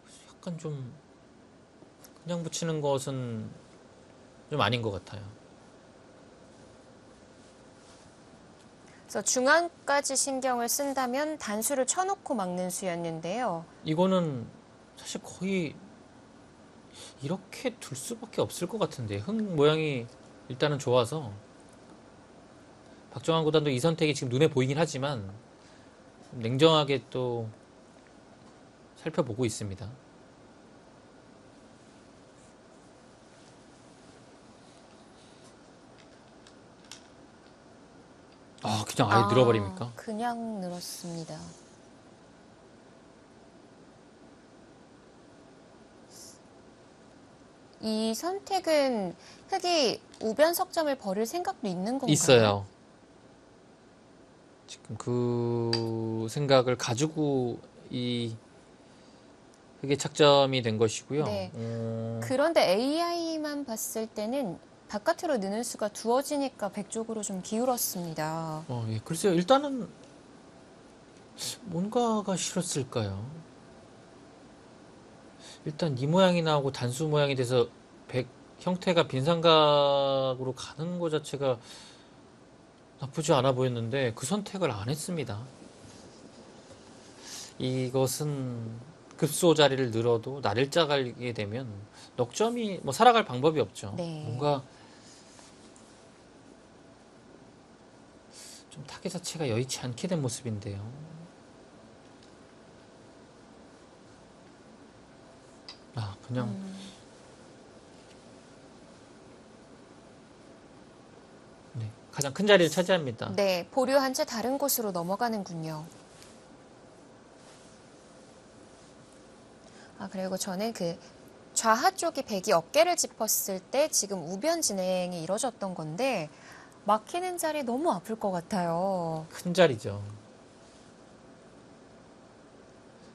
그래서 약간 좀 그냥 붙이는 것은 좀 아닌 것 같아요. 그래서 중앙까지 신경을 쓴다면 단수를 쳐놓고 막는 수였는데요. 이거는 사실 거의 이렇게 둘 수밖에 없을 것 같은데 흙 모양이 일단은 좋아서 박정환 구단도 이 선택이 지금 눈에 보이긴 하지만 냉정하게 또 살펴보고 있습니다. 그냥 아예 늘어버립니까? 그냥 늘었습니다. 이 선택은 흙이 우변 석점을 버릴 생각도 있는 건가요? 있어요. 지금 그 생각을 가지고 이 흙의 착점이 된 것이고요. 네. 그런데 AI만 봤을 때는 바깥으로 느는 수가 두어지니까 백 쪽으로 좀 기울었습니다. 예, 글쎄요. 일단은 뭔가가 싫었을까요? 일단 이 모양이 나오고 단수 모양이 돼서 백 형태가 빈삼각으로 가는 것 자체가 나쁘지 않아 보였는데 그 선택을 안 했습니다. 이것은 급소 자리를 늘어도 날짜 가게 되면 넉점이 뭐 살아갈 방법이 없죠. 네. 뭔가 좀 타겟 자체가 여의치 않게 된 모습인데요. 그냥 네, 가장 큰 자리를 차지합니다. 네, 보류한 채 다른 곳으로 넘어가는군요. 그리고 저는 그 좌하 쪽이 백이 어깨를 짚었을 때 지금 우변 진행이 이루어졌던 건데 막히는 자리 너무 아플 것 같아요. 큰 자리죠.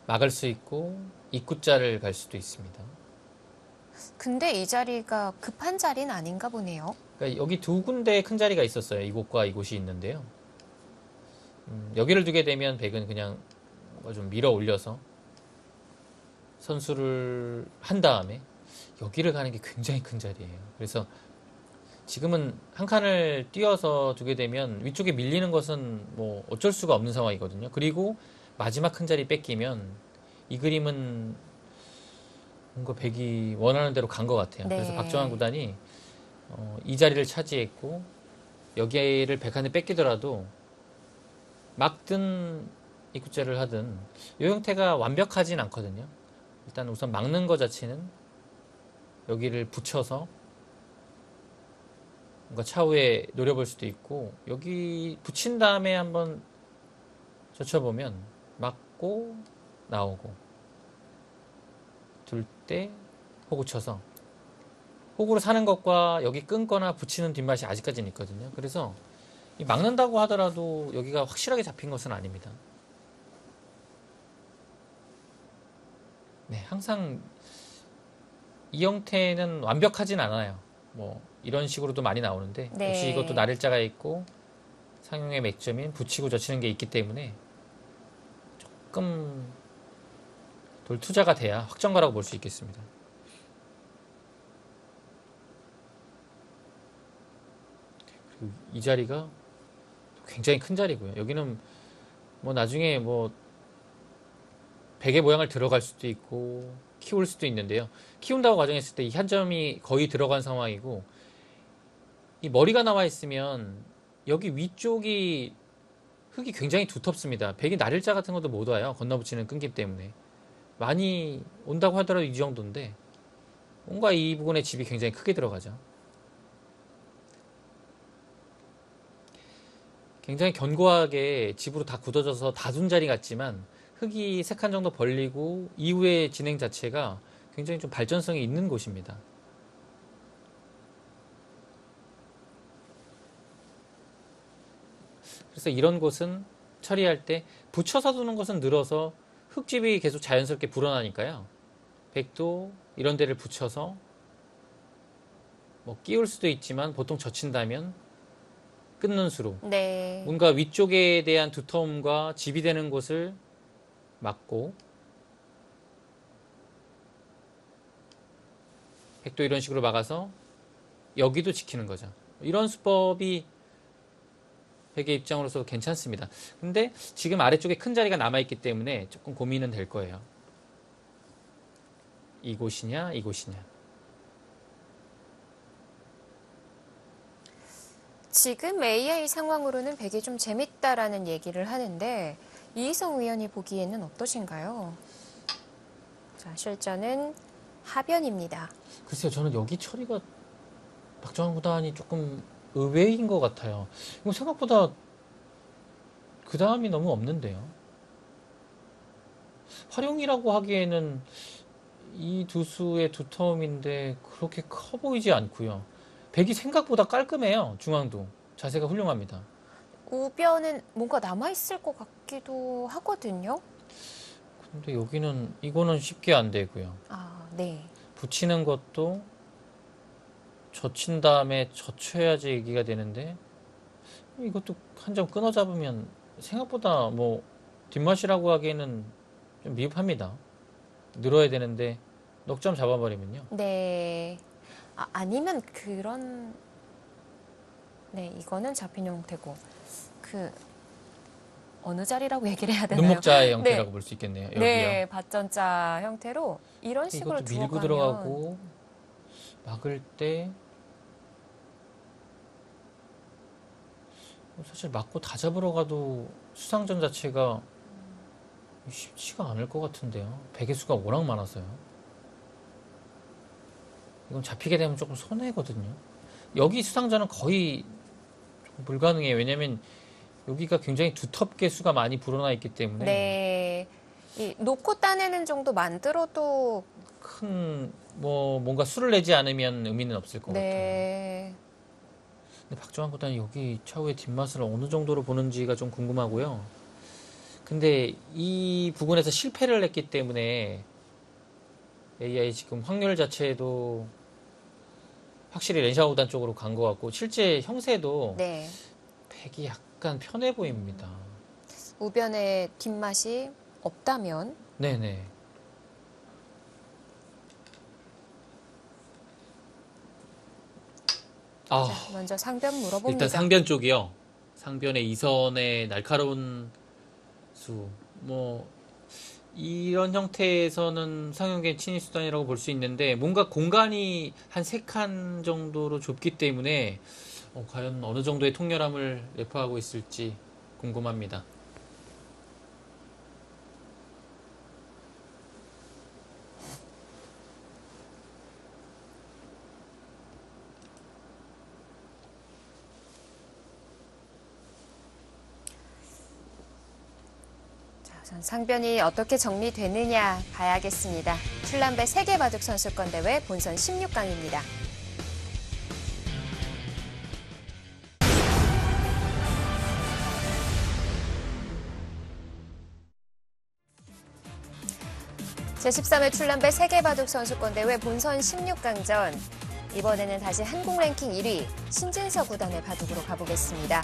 막을 수 있고 입구자를 갈 수도 있습니다. 근데 이 자리가 급한 자리는 아닌가 보네요. 그러니까 여기 두 군데의 큰 자리가 있었어요. 이곳과 이곳이 있는데요. 여기를 두게 되면 백은 그냥 좀 밀어 올려서 선수를 한 다음에 여기를 가는 게 굉장히 큰 자리예요. 그래서 지금은 한 칸을 띄어서 두게 되면 위쪽에 밀리는 것은 뭐 어쩔 수가 없는 상황이거든요. 그리고 마지막 큰 자리 뺏기면 이 그림은 뭔가 백이 원하는 대로 간 것 같아요. 그래서 박정환 네. 구단이 이 자리를 차지했고 여기를 백한테 뺏기더라도 막든 이구째를 하든 이 형태가 완벽하진 않거든요. 일단 우선 막는 것 자체는 여기를 붙여서 뭔가 차후에 노려볼 수도 있고 여기 붙인 다음에 한번 젖혀보면 막고 나오고 둘 때 호구 쳐서 호구로 사는 것과 여기 끊거나 붙이는 뒷맛이 아직까지는 있거든요. 그래서 이 막는다고 하더라도 여기가 확실하게 잡힌 것은 아닙니다. 네, 항상 이 형태는 완벽하진 않아요. 뭐 이런 식으로도 많이 나오는데 역시 이것도 네. 나를자가 있고 상용의 맥점인 붙이고 젖히는 게 있기 때문에 조금 돌 투자가 돼야 확정가라고 볼 수 있겠습니다. 그리고 이 자리가 굉장히 큰 자리고요. 여기는 뭐 나중에 뭐 베개 모양을 들어갈 수도 있고 키울 수도 있는데요. 키운다고 가정했을 때 이 한 점이 거의 들어간 상황이고 이 머리가 나와 있으면 여기 위쪽이 흙이 굉장히 두텁습니다. 백이 날일자 같은 것도 못 와요. 건너붙이는 끊김 때문에. 많이 온다고 하더라도 이 정도인데 뭔가 이 부분에 집이 굉장히 크게 들어가죠. 굉장히 견고하게 집으로 다 굳어져서 다둔 자리 같지만 흙이 3칸 정도 벌리고 이후의 진행 자체가 굉장히 좀 발전성이 있는 곳입니다. 그래서 이런 곳은 처리할 때 붙여서 두는 것은 늘어서 흙집이 계속 자연스럽게 불어나니까요. 백도 이런 데를 붙여서 뭐 끼울 수도 있지만 보통 젖힌다면 끊는 수로 네. 뭔가 위쪽에 대한 두터움과 집이 되는 곳을 막고 백도 이런 식으로 막아서 여기도 지키는 거죠. 이런 수법이 백의 입장으로서 괜찮습니다. 근데 지금 아래쪽에 큰 자리가 남아있기 때문에 조금 고민은 될 거예요. 이곳이냐, 이곳이냐. 지금 AI 상황으로는 백이 좀 재밌다라는 얘기를 하는데 이희성 의원이 보기에는 어떠신가요? 자, 실전은 하변입니다. 글쎄요, 저는 여기 처리가 박정환 구단이 조금 의외인 것 같아요. 이거 생각보다 그 다음이 너무 없는데요. 활용이라고 하기에는 이 두 수의 두터움인데 그렇게 커 보이지 않고요. 백이 생각보다 깔끔해요. 중앙도. 자세가 훌륭합니다. 우변은 뭔가 남아있을 것 같기도 하거든요. 근데 여기는 이거는 쉽게 안 되고요. 아, 네. 붙이는 것도 젖힌 다음에 젖혀야지 얘기가 되는데 이것도 한 점 끊어 잡으면 생각보다 뭐 뒷맛이라고 하기에는 좀 미흡합니다. 늘어야 되는데 넉 점 잡아버리면요. 네. 아, 아니면 그런, 네, 이거는 잡힌 형태고. 그, 어느 자리라고 얘기를 해야 되나요? 눈목자의 네. 형태라고 볼 수 있겠네요. 여기요. 네, 밭전자 형태로 이런 식으로 이것도 밀고 두어가면 들어가고 막을 때 사실 맞고 다 잡으러 가도 수상전 자체가 쉽지가 않을 것 같은데요. 백의 수가 워낙 많아서요. 이건 잡히게 되면 조금 손해거든요. 여기 수상전은 거의 불가능해요. 왜냐면 여기가 굉장히 두텁게 수가 많이 불어나 있기 때문에 네. 이 놓고 따내는 정도 만들어도 큰 뭐 뭔가 수를 내지 않으면 의미는 없을 것 같아요. 네. 근데 박정환 구단이 여기 차후의 뒷맛을 어느 정도로 보는지가 좀 궁금하고요. 근데 이 부분에서 실패를 했기 때문에 AI 지금 확률 자체도 확실히 렌샤오 구단 쪽으로 간 것 같고 실제 형세도 네. 백이 약간 편해 보입니다. 우변에 뒷맛이 없다면 네네. 아, 자, 먼저 상변 물어봅니다. 일단 상변 쪽이요. 상변의 이선의 날카로운 수. 뭐 이런 형태에서는 상용계 친위 수단이라고 볼 수 있는데 뭔가 공간이 한 3칸 정도로 좁기 때문에 과연 어느 정도의 통렬함을 내포하고 있을지 궁금합니다. 자, 우선 상변이 어떻게 정리되느냐 봐야겠습니다. 출란배 세계 바둑 선수권 대회 본선 16강입니다. 제13회 출란배 세계바둑 선수권 대회 본선 16강전. 이번에는 다시 한국 랭킹 1위 신진서 구단의 바둑으로 가보겠습니다.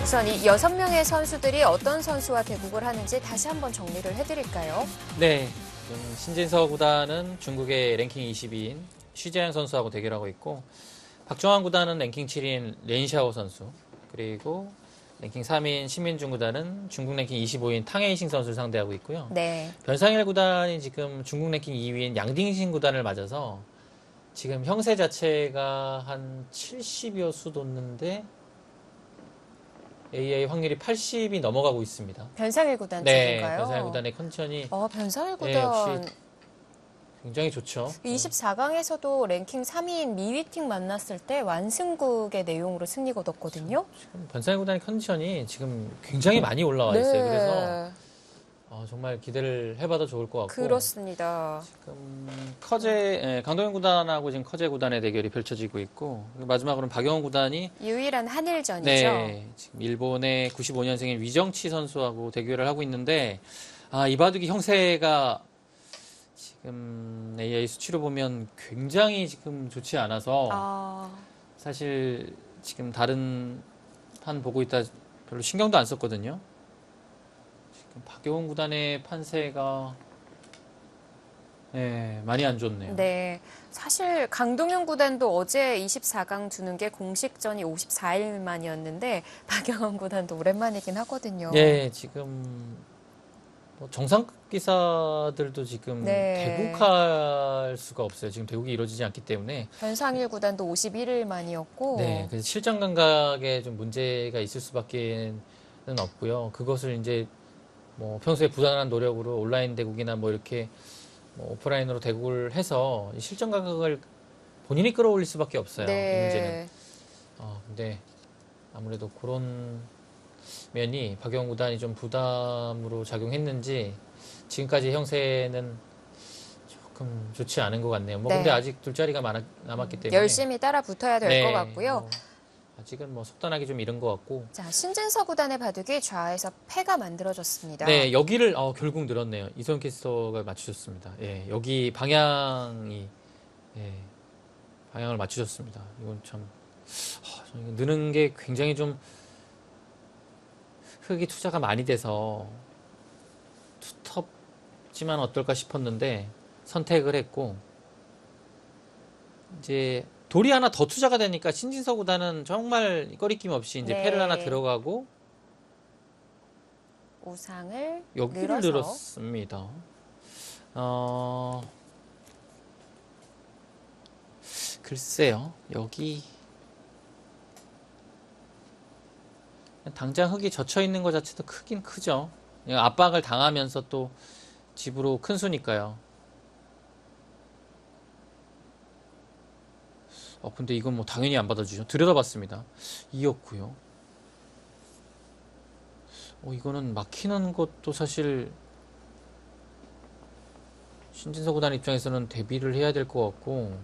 우선 이 6명의 선수들이 어떤 선수와 대국을 하는지 다시 한번 정리를 해드릴까요? 네, 신진서 구단은 중국의 랭킹 20위인 쉬재양 선수하고 대결하고 있고 박종환 구단은 랭킹 7위인 렌샤오 선수, 그리고 랭킹 3위인 신민중 구단은 중국 랭킹 25위인 탕웨이싱 선수를 상대하고 있고요. 네. 변상일 구단이 지금 중국 랭킹 2위인 양딩신 구단을 맞아서 지금 형세 자체가 한 70여 수 뒀는데 AA 확률이 80이 넘어가고 있습니다. 변상일 구단 네, 쪽인가요? 변상일 구단의 컨디션이 변상일 구단. 네, 역시 굉장히 좋죠. 24강에서도 랭킹 3위인 미위팅 만났을 때 완승국의 내용으로 승리 거뒀거든요. 지금 변상일 구단의 컨디션이 지금 굉장히 많이 올라와 있어요. 네. 그래서 정말 기대를 해봐도 좋을 것 같고. 그렇습니다. 지금 강동현 구단하고 지금 커제 구단의 대결이 펼쳐지고 있고, 마지막으로는 박영원 구단이 유일한 한일전이죠. 네, 지금 일본의 95년생인 위정치 선수하고 대결을 하고 있는데, 이 바둑이 형세가 지금 AI 수치로 보면 굉장히 지금 좋지 않아서 사실 지금 다른 판 보고 있다 별로 신경도 안 썼거든요. 지금 박영원 구단의 판세가 많이 안 좋네요. 네. 사실 강동현 구단도 어제 24강 두는 게 공식전이 54일 만이었는데 박영원 구단도 오랜만이긴 하거든요. 네, 지금 정상급 기사들도 지금 네. 대국할 수가 없어요. 지금 대국이 이루어지지 않기 때문에. 변상일 구단도 51일 만이었고. 네, 그래서 실전 감각에 좀 문제가 있을 수밖에 없고요. 그것을 이제 뭐 평소에 부단한 노력으로 온라인 대국이나 뭐 이렇게 오프라인으로 대국을 해서 실전 감각을 본인이 끌어올릴 수밖에 없어요. 이 문제는. 네. 근데 아무래도 그런 면이 박영원 구단이 좀 부담으로 작용했는지 지금까지 형세는 조금 좋지 않은 것 같네요. 네. 근데 아직 둘자리가 남았기 때문에 열심히 따라 붙어야 될 것 네, 같고요. 아직은 속단하기 좀 이른 것 같고. 자, 신진서 구단의 바둑이 좌에서 패가 만들어졌습니다. 네, 여기를 결국 늘었네요. 이소영 캐스터가 맞추셨습니다. 예, 여기 방향이 방향을 맞추셨습니다. 이건 참 느는 게 굉장히 좀 흙이 투자가 많이 돼서 두텁지만 어떨까 싶었는데 선택을 했고, 이제 돌이 하나 더 투자가 되니까 신진서 구단은 정말 꺼리낌 없이 이제 네. 패를 하나 들어가고 우상을 여기를 늘어서. 늘었습니다. 글쎄요, 여기 당장 흙이 젖혀 있는 것 자체도 크긴 크죠. 압박을 당하면서 또 집으로 큰 수니까요. 근데 이건 뭐 당연히 안 받아주죠. 들여다봤습니다. 이었고요. 이거는 막히는 것도 사실 신진서 구단 입장에서는 대비를 해야 될 것 같고,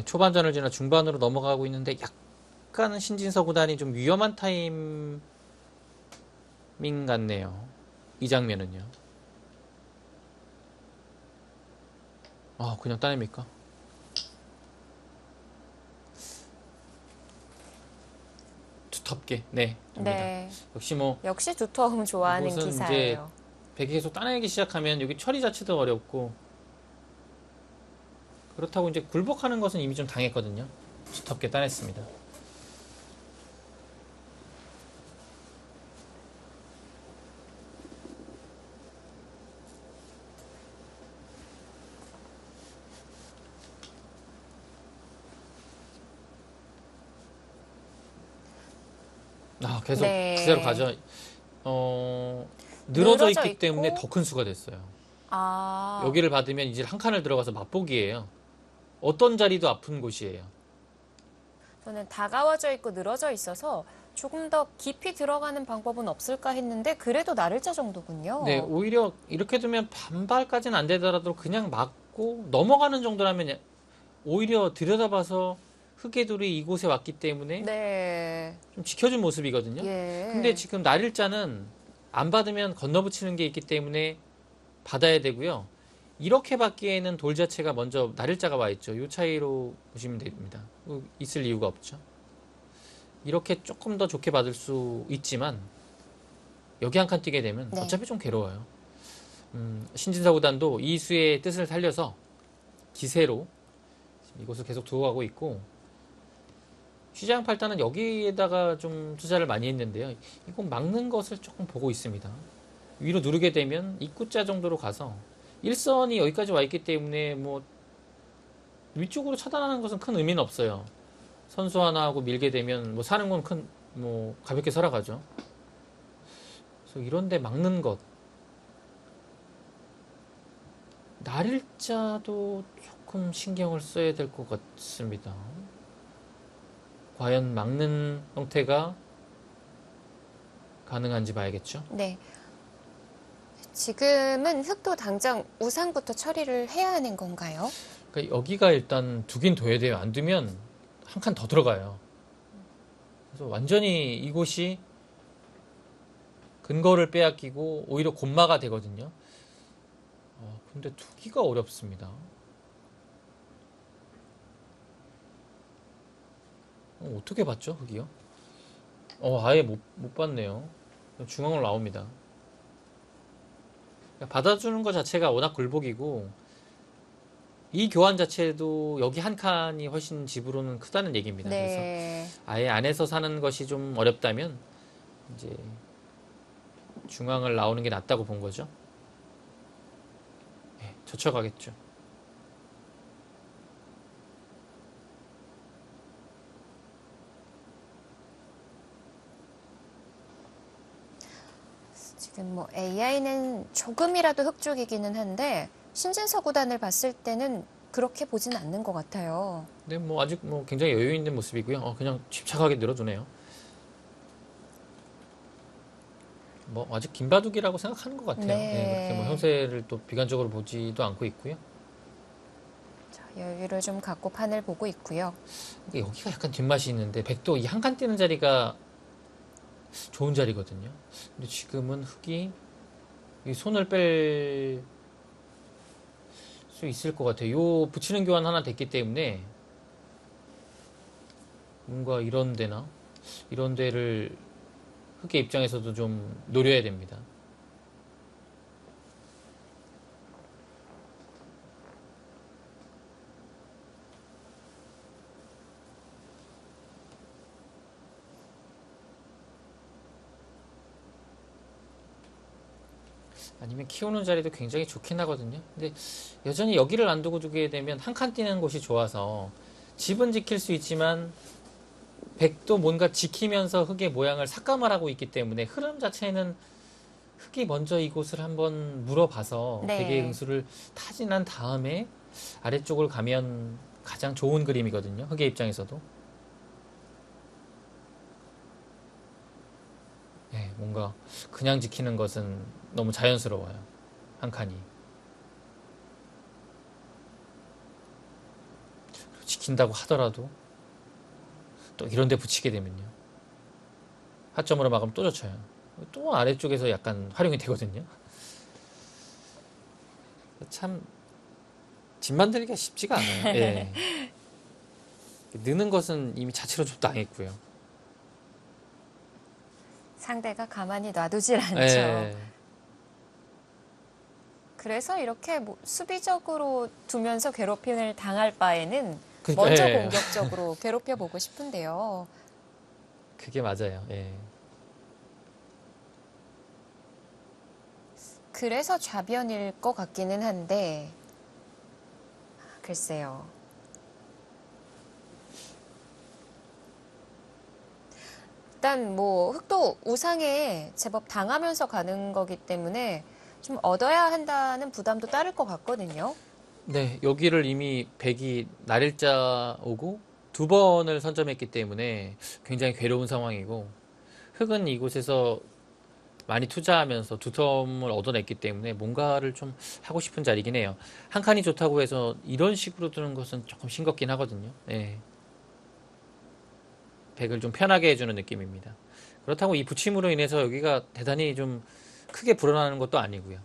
초반전을 지나 중반으로 넘어가고 있는데 약간 신진서 구단이 좀 위험한 타이밍 같네요. 이 장면은요. 그냥 따냅니까? 두텁게 네 됩니다. 네. 역시 뭐 역시 두터움 좋아하는 이곳은 기사예요. 백이 계속 따내기 시작하면 여기 처리 자체도 어렵고 그렇다고 이제 굴복하는 것은 이미 좀 당했거든요. 두텁게 따냈습니다. 계속 네. 기사로 가죠. 늘어져 늘어져 있기 때문에 있고. 더 큰 수가 됐어요. 아, 여기를 받으면 이제 한 칸을 들어가서 맛보기예요. 어떤 자리도 아픈 곳이에요. 저는 다가와져 있고 늘어져 있어서 조금 더 깊이 들어가는 방법은 없을까 했는데 그래도 나를자 정도군요. 네, 오히려 이렇게 두면 반발까지는 안 되더라도 그냥 맞고 넘어가는 정도라면 오히려 들여다봐서 흑개돌이 이곳에 왔기 때문에 네. 좀 지켜준 모습이거든요. 예. 근데 지금 날일자는 안 받으면 건너붙이는 게 있기 때문에 받아야 되고요. 이렇게 받기에는 돌 자체가 먼저 날일자가 와 있죠. 이 차이로 보시면 됩니다. 있을 이유가 없죠. 이렇게 조금 더 좋게 받을 수 있지만 여기 한 칸 뛰게 되면 네. 어차피 좀 괴로워요. 신진사 구단도 이 수의 뜻을 살려서 기세로 이곳을 계속 두고 가고 있고 휘장 팔단은 여기에다가 좀 투자를 많이 했는데요. 이건 막는 것을 조금 보고 있습니다. 위로 누르게 되면 입구자 정도로 가서 일선이 여기까지 와 있기 때문에 뭐 위쪽으로 차단하는 것은 큰 의미는 없어요. 선수 하나 하고 밀게 되면 뭐 사는 건 뭐 가볍게 살아가죠. 그래서 이런데 막는 것 날일자도 조금 신경을 써야 될 것 같습니다. 과연 막는 형태가 가능한지 봐야겠죠. 네. 지금은 흑도 당장 우상부터 처리를 해야 하는 건가요? 그러니까 여기가 일단 두긴 둬야 돼요. 안 두면 한 칸 더 들어가요. 그래서 완전히 이곳이 근거를 빼앗기고 오히려 곤마가 되거든요. 근데 두기가 어렵습니다. 어떻게 봤죠, 흑이요? 아예 못 봤네요. 중앙으로 나옵니다. 받아주는 것 자체가 워낙 굴복이고 이 교환 자체도 여기 한 칸이 훨씬 집으로는 크다는 얘기입니다. 네. 그래서 아예 안에서 사는 것이 좀 어렵다면 이제 중앙을 나오는 게 낫다고 본 거죠. 네, 젖혀가겠죠. 지금 뭐 AI는 조금이라도 흑 쪽이기는 한데 신진서 구단을 봤을 때는 그렇게 보진 않는 것 같아요. 근데 뭐 아직 뭐 굉장히 여유 있는 모습이고요. 그냥 침착하게 늘어두네요. 뭐 아직 김바둑이라고 생각하는 것 같아요. 네. 그렇게 뭐 형세를 또 비관적으로 보지도 않고 있고요. 자, 여유를 좀 갖고 판을 보고 있고요. 그러니까 여기가 약간 뒷맛이 있는데 백도 이 한 칸 뛰는 자리가 좋은 자리거든요. 근데 지금은 흑이 이 손을 뺄 수 있을 것 같아요. 요 붙이는 교환 하나 됐기 때문에 뭔가 이런 데나 이런 데를 흑의 입장에서도 좀 노려야 됩니다. 아니면 키우는 자리도 굉장히 좋긴 하거든요. 근데 여전히 여기를 안 두고 두게 되면 한 칸 뛰는 곳이 좋아서 집은 지킬 수 있지만 백도 뭔가 지키면서 흑의 모양을 삭감을 하고 있기 때문에 흐름 자체는 흑이 먼저 이곳을 한번 물어봐서 네. 백의 응수를 타진한 다음에 아래쪽을 가면 가장 좋은 그림이거든요. 흑의 입장에서도. 네, 뭔가 그냥 지키는 것은 너무 자연스러워요. 한 칸이. 지킨다고 하더라도 또 이런 데 붙이게 되면요. 하점으로 막으면 또 젖혀요. 또 아래쪽에서 약간 활용이 되거든요. 참 집 만들기가 쉽지가 않아요. 예. 느는 것은 이미 자체로 좀 당했고요. 상대가 가만히 놔두질 않죠. 예. 그래서 이렇게 뭐 수비적으로 두면서 괴롭힘을 당할 바에는 그러니까, 먼저 예. 공격적으로 괴롭혀 보고 싶은데요. 그게 맞아요. 예. 그래서 좌변일 것 같기는 한데 글쎄요. 일단 뭐 흑도 우상에 제법 당하면서 가는 거기 때문에 좀 얻어야 한다는 부담도 따를 것 같거든요. 네, 여기를 이미 백이 날일자 오고 두 번을 선점했기 때문에 굉장히 괴로운 상황이고 흑은 이곳에서 많이 투자하면서 두 텀을 얻어냈기 때문에 뭔가를 좀 하고 싶은 자리긴 해요. 한 칸이 좋다고 해서 이런 식으로 두는 것은 조금 싱겁긴 하거든요. 네. 백을 좀 편하게 해주는 느낌입니다. 그렇다고 이 붙임으로 인해서 여기가 대단히 좀 크게 불어나는 것도 아니고요.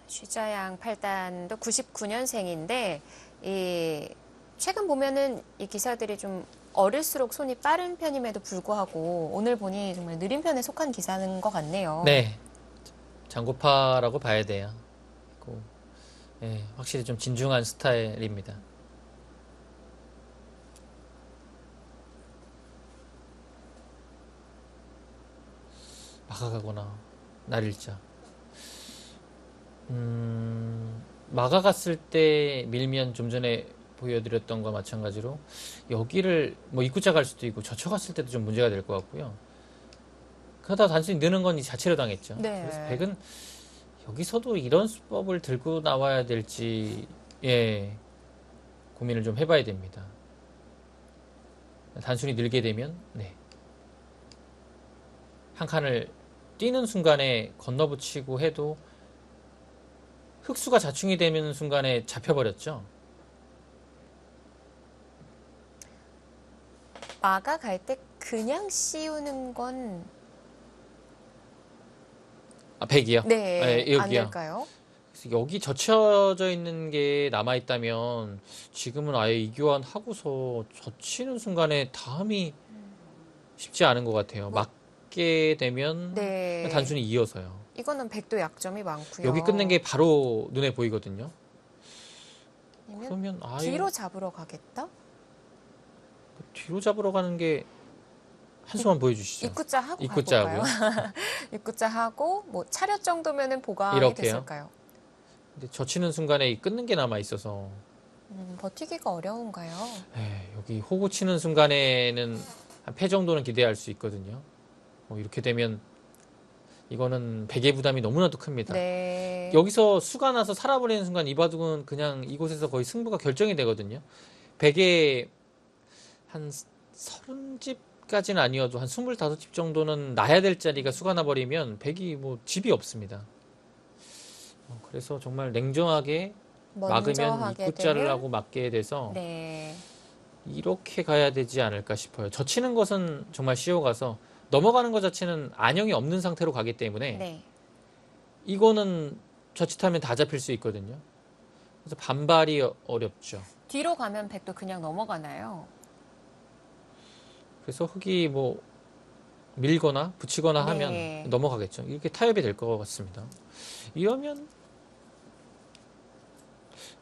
슈자양 8단도 99년생인데 이 최근 보면은 이 기사들이 좀 어릴수록 손이 빠른 편임에도 불구하고 오늘 보니 정말 느린 편에 속한 기사인 것 같네요. 네, 장고파라고 봐야 돼요. 그리고, 예, 확실히 좀 진중한 스타일입니다. 막아가거나 날일자. 막아갔을 때 밀면 좀 전에 보여드렸던 것과 마찬가지로 여기를 뭐 입구자 갈 수도 있고 젖혀갔을 때도 좀 문제가 될 것 같고요. 그러다 단순히 느는 건 이 자체로 당했죠. 네. 그래서 백은 여기서도 이런 수법을 들고 나와야 될지 예 고민을 좀 해봐야 됩니다. 단순히 늘게 되면 네. 한 칸을 뛰는 순간에 건너붙이고 해도 흑수가 자충이 되는 순간에 잡혀버렸죠. 마가 갈 때 그냥 씌우는 건 아, 백이요? 네, 예, 안 여기요. 될까요? 그래서 여기 젖혀져 있는 게 남아있다면 지금은 아예 이교환 하고서 젖히는 순간에 다음이 쉽지 않은 것 같아요. 뭐, 맞게 되면 그냥 네. 단순히 이어서요. 이거는 백도 약점이 많고요. 여기 끊는 게 바로 눈에 보이거든요. 아니면 그러면 아예 뒤로 잡으러 가겠다? 뒤로 잡으러 가는 게 한수만 보여주시죠. 입구자 하고 입구자 가볼까요? 하고요. 입구자 하고 뭐 차렷 정도면은 보강이 이렇게요? 됐을까요? 근데 젖히는 순간에 이 끊는 게 남아 있어서 버티기가 어려운가요? 여기 호구 치는 순간에는 한 패 정도는 기대할 수 있거든요. 이렇게 되면 이거는 백의 부담이 너무나도 큽니다. 네. 여기서 수가 나서 살아버리는 순간 이 바둑은 그냥 이곳에서 거의 승부가 결정이 되거든요. 백의 한 30집까지는 아니어도 한 25집 정도는 나야 될 자리가 수가 나버리면 백이 뭐 집이 없습니다. 그래서 정말 냉정하게 먼저 막으면 하게 입구자를 되면 하고 막게 돼서 네. 이렇게 가야 되지 않을까 싶어요. 젖히는 것은 정말 쉬워가서 넘어가는 것 자체는 안형이 없는 상태로 가기 때문에 네. 이거는 자칫하면 다 잡힐 수 있거든요. 그래서 반발이 어렵죠. 뒤로 가면 백도 그냥 넘어가나요? 그래서 흑이 뭐 밀거나 붙이거나 하면 네. 넘어가겠죠. 이렇게 타협이 될 것 같습니다. 이러면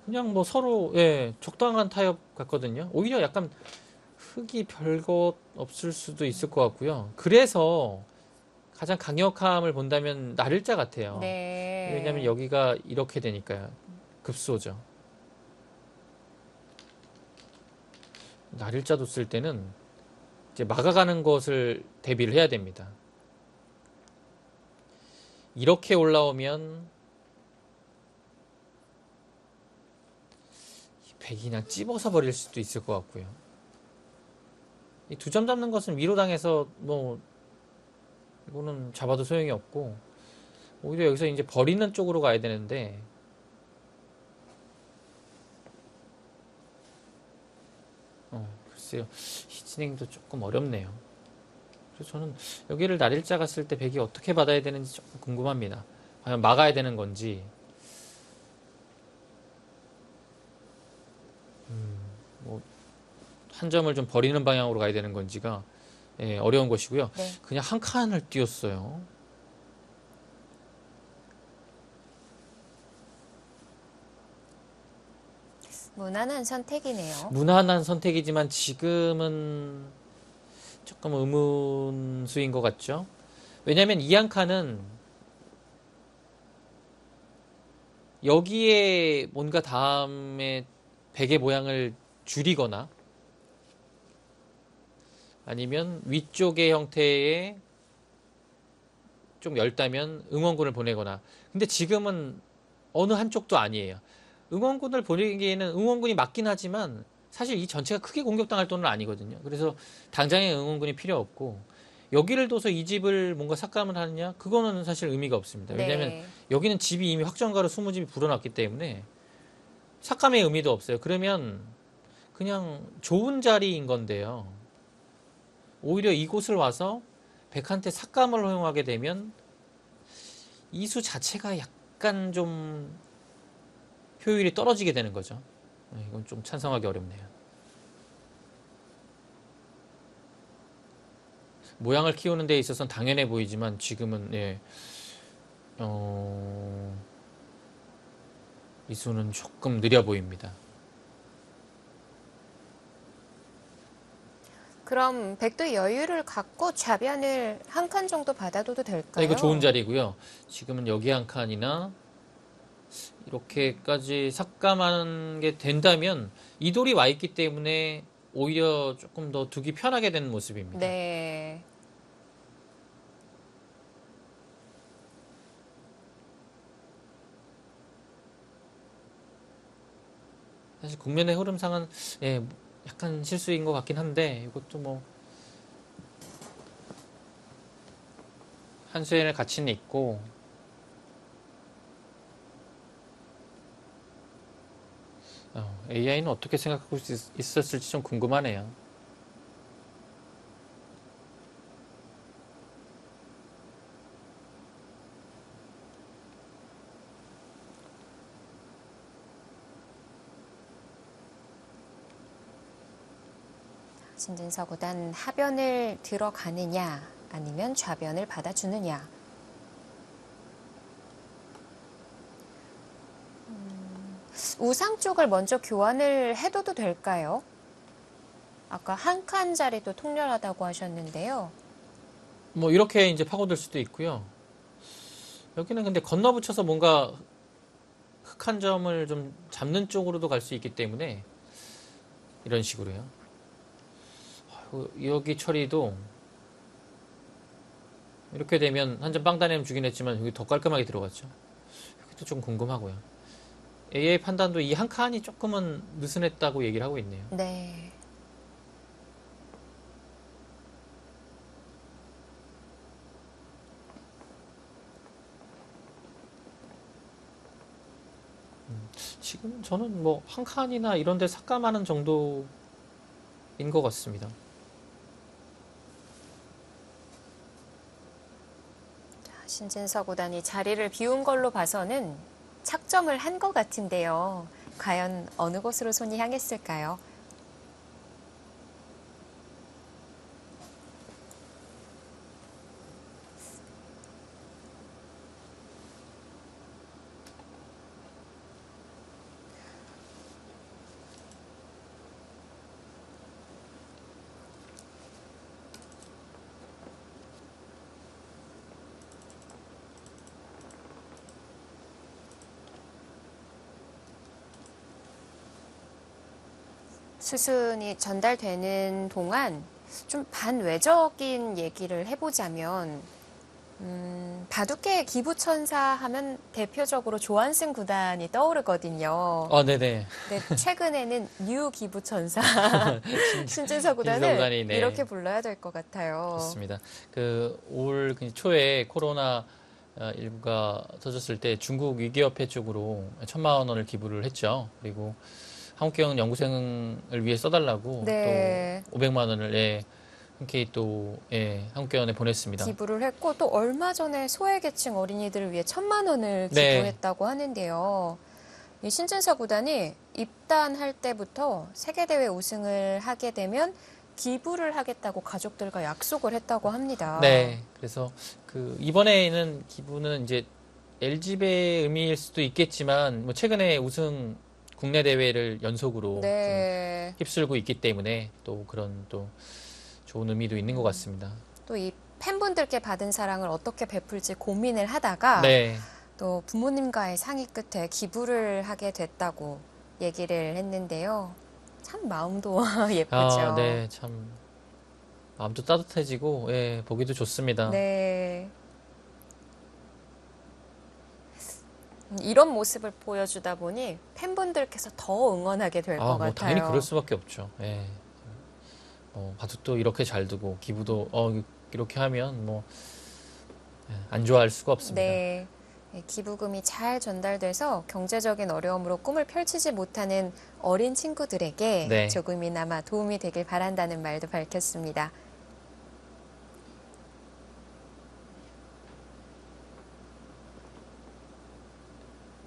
그냥 뭐 서로 적당한 타협 같거든요. 오히려 약간 흑이 별것 없을 수도 있을 것 같고요. 그래서 가장 강력함을 본다면 날일자 같아요. 네. 왜냐하면 여기가 이렇게 되니까요. 급소죠. 날일자도 쓸 때는 이제 막아가는 것을 대비를 해야 됩니다. 이렇게 올라오면 백이 그냥 찝어서 버릴 수도 있을 것 같고요. 이 두 점 잡는 것은 위로 당해서 뭐 이거는 잡아도 소용이 없고 오히려 여기서 이제 버리는 쪽으로 가야 되는데 글쎄요. 이 진행도 조금 어렵네요. 그래서 저는 여기를 날일자가 쓸 때 백이 어떻게 받아야 되는지 조금 궁금합니다. 과연 막아야 되는 건지 뭐 한 점을 좀 버리는 방향으로 가야 되는 건지가 어려운 것이고요. 네. 그냥 한 칸을 띄웠어요. 무난한 선택이네요. 무난한 선택이지만 지금은 조금 의문수인 것 같죠? 왜냐하면 이 한 칸은 여기에 뭔가 다음에 백의 모양을 줄이거나 아니면 위쪽의 형태의 좀 열다면 응원군을 보내거나 근데 지금은 어느 한쪽도 아니에요. 응원군을 보내기에는 응원군이 맞긴 하지만 사실 이 전체가 크게 공격당할 돈은 아니거든요. 그래서 당장의 응원군이 필요 없고 여기를 둬서 이 집을 뭔가 삭감을 하느냐 그거는 사실 의미가 없습니다. 왜냐하면 네. 여기는 집이 이미 확정가로 20집이 불어났기 때문에 삭감의 의미도 없어요. 그러면 그냥 좋은 자리인 건데요. 오히려 이곳을 와서 백한테 삭감을 허용하게 되면 이수 자체가 약간 좀 효율이 떨어지게 되는 거죠. 이건 좀 찬성하기 어렵네요. 모양을 키우는 데 있어서는 당연해 보이지만 지금은 이수는 조금 느려 보입니다. 그럼 백도 여유를 갖고 좌변을 한 칸 정도 받아둬도 될까요? 이거 좋은 자리고요. 지금은 여기 한 칸이나 이렇게까지 삭감하는 게 된다면 이 돌이 와 있기 때문에 오히려 조금 더 두기 편하게 되는 모습입니다. 네. 사실 국면의 흐름상은 약간 실수인 것 같긴 한데 이것도 뭐 한수연의 가치는 있고 AI는 어떻게 생각하고 있었을지 좀 궁금하네요. 신진서 구단 하변을 들어가느냐 아니면 좌변을 받아주느냐. 우상 쪽을 먼저 교환을 해둬도 될까요? 아까 한 칸 자리도 통렬하다고 하셨는데요. 뭐 이렇게 이제 파고들 수도 있고요. 여기는 근데 건너붙여서 뭔가 흑한 점을 좀 잡는 쪽으로도 갈 수 있기 때문에 이런 식으로요. 여기 처리도 이렇게 되면 한 점 빵 따내면 주긴 했지만 여기 더 깔끔하게 들어갔죠. 여기도 좀 궁금하고요. AI 판단도 이 한 칸이 조금은 느슨했다고 얘기를 하고 있네요. 네. 지금 저는 뭐 한 칸이나 이런 데 삭감하는 정도인 것 같습니다. 신진서 구단이 자리를 비운 걸로 봐서는 착점을 한 것 같은데요. 과연 어느 곳으로 손이 향했을까요? 수순이 전달되는 동안 좀 반외적인 얘기를 해보자면 바둑계 기부천사 하면 대표적으로 조한승 구단이 떠오르거든요. 네네. 근데 최근에는 뉴 기부천사 신진서 구단을 신진서 구단이, 네. 이렇게 불러야 될 것 같아요. 그렇습니다. 올 초에 코로나 일부가 터졌을 때 중국 위기협회 쪽으로 1,000만 원을 기부를 했죠. 그리고 한국경 연구생을 위해 써달라고 네. 또 500만 원을 흔쾌히 또 한국경원에 보냈습니다. 기부를 했고 또 얼마 전에 소외계층 어린이들을 위해 1,000만 원을 네. 기부했다고 하는데요. 이 신진서 구단이 입단할 때부터 세계대회 우승을 하게 되면 기부를 하겠다고 가족들과 약속을 했다고 합니다. 네. 그래서 이번에는 기부는 이제 LG배의 의미일 수도 있겠지만 뭐 최근에 우승 국내 대회를 연속으로 네. 좀 휩쓸고 있기 때문에 또 그런 또 좋은 의미도 있는 것 같습니다. 또 이 팬분들께 받은 사랑을 어떻게 베풀지 고민을 하다가 네. 또 부모님과의 상의 끝에 기부를 하게 됐다고 얘기를 했는데요. 참 마음도 예쁘죠. 네. 참 마음도 따뜻해지고 보기도 좋습니다. 네. 이런 모습을 보여주다 보니 팬분들께서 더 응원하게 될 것 같아요. 당연히 그럴 수밖에 없죠. 바둑도 이렇게 잘 두고 기부도 이렇게 하면 안 좋아할 수가 없습니다. 네. 기부금이 잘 전달돼서 경제적인 어려움으로 꿈을 펼치지 못하는 어린 친구들에게 네. 조금이나마 도움이 되길 바란다는 말도 밝혔습니다.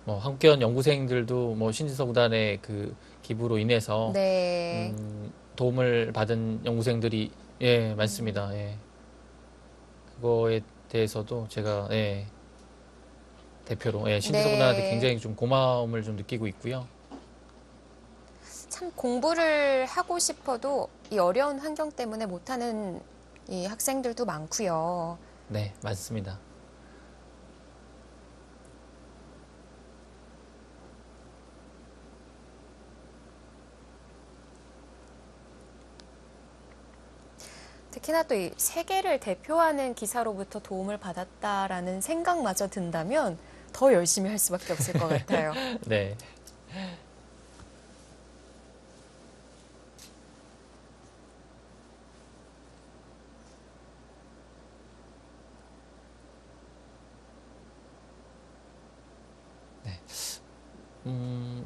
한국견 연구생들도 신진서 구단의 기부로 인해서 네. 도움을 받은 연구생들이 많습니다. 그거에 대해서도 제가 대표로 신진서 네. 구단한테 굉장히 좀 고마움을 좀 느끼고 있고요. 참 공부를 하고 싶어도 이 어려운 환경 때문에 못하는 이 학생들도 많고요. 네, 맞습니다. 특히나 또 이 세계를 대표하는 기사로부터 도움을 받았다라는 생각마저 든다면 더 열심히 할 수밖에 없을 것 같아요. 네.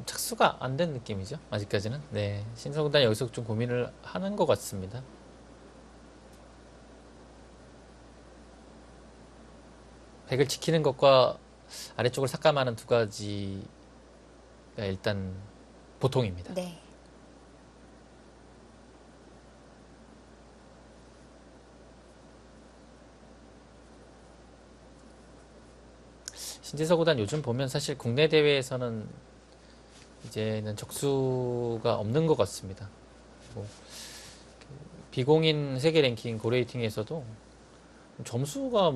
착수가 안 된 느낌이죠. 아직까지는. 네. 신서 구단이 여기서 좀 고민을 하는 것 같습니다. 백을 지키는 것과 아래쪽을 삭감하는 두 가지가 일단 보통입니다. 네. 신진서 구단 요즘 보면 사실 국내 대회에서는 이제는 적수가 없는 것 같습니다. 비공인 세계 랭킹 고레이팅에서도 점수가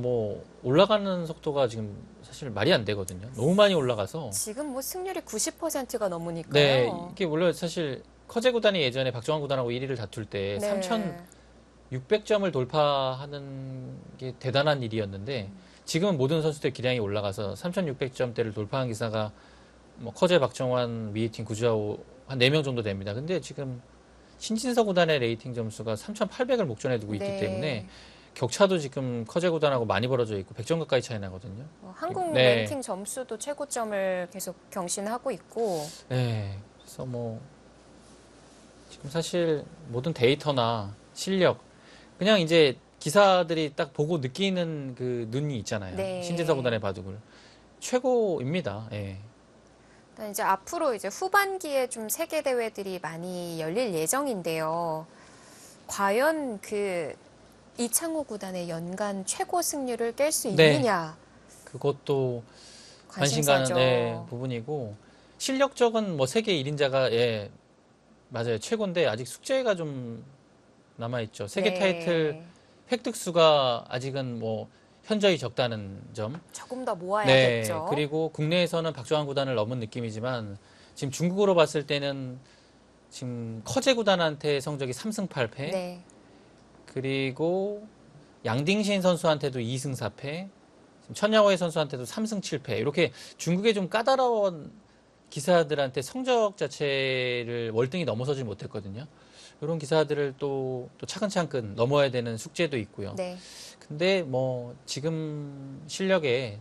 올라가는 속도가 지금 사실 말이 안 되거든요. 너무 많이 올라가서. 지금 승률이 90%가 넘으니까요. 네, 이게 원래 사실 커제 구단이 예전에 박정환 구단하고 1위를 다툴 때 네. 3,600점을 돌파하는 게 대단한 일이었는데 지금은 모든 선수들 기량이 올라가서 3,600점대를 돌파한 기사가 커제, 박정환, 미이팅, 구자호 한 4명 정도 됩니다. 근데 지금 신진서 구단의 레이팅 점수가 3,800을 목전에 두고 있기 네. 때문에 격차도 지금 커제 구단하고 많이 벌어져 있고 100점 가까이 차이 나거든요. 한국 네. 랭킹 점수도 최고점을 계속 경신하고 있고. 네. 그래서 지금 사실 모든 데이터나 실력 그냥 이제 기사들이 딱 보고 느끼는 그 눈이 있잖아요. 네. 신진서 구단의 바둑을 최고입니다. 일단 이제 앞으로 이제 후반기에 좀 세계 대회들이 많이 열릴 예정인데요. 과연 이창호 구단의 연간 최고 승률을 깰 수 네. 있느냐? 그것도 관심 관심사죠. 가는 부분이고 실력적은 세계 1인자가 맞아요. 최고인데 아직 숙제가 좀 남아있죠. 세계 네. 타이틀 획득수가 아직은 현저히 적다는 점. 조금 더 모아야겠죠. 네. 그리고 국내에서는 박정환 구단을 넘은 느낌이지만 지금 중국으로 봤을 때는 지금 커제 구단한테 성적이 3승 8패. 네. 그리고 양딩신 선수한테도 2승 4패. 천야오헤 선수한테도 3승 7패. 이렇게 중국의 좀 까다로운 기사들한테 성적 자체를 월등히 넘어서지 못했거든요. 이런 기사들을 또 차근차근 넘어야 되는 숙제도 있고요. 네. 근데 뭐 지금 실력에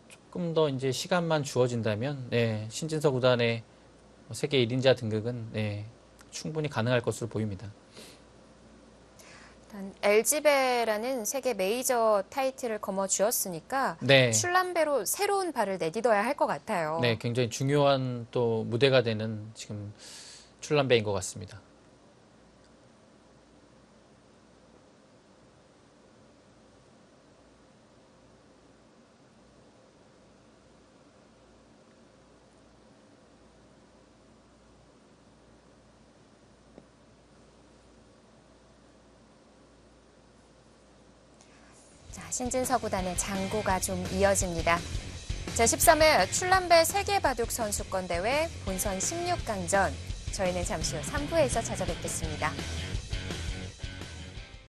조금 더 이제 시간만 주어진다면 네, 신진서 구단의 세계 1인자 등극은 네, 충분히 가능할 것으로 보입니다. 일단 LG배라는 세계 메이저 타이틀을 거머쥐었으니까 네. 출란배로 새로운 발을 내딛어야 할 것 같아요. 네, 굉장히 중요한 또 무대가 되는 지금 출란배인 것 같습니다. 자, 신진서 구단의 장고가 좀 이어집니다. 제13회 출란배 세계바둑 선수권 대회 본선 16강전. 저희는 잠시 후 3부에서 찾아뵙겠습니다.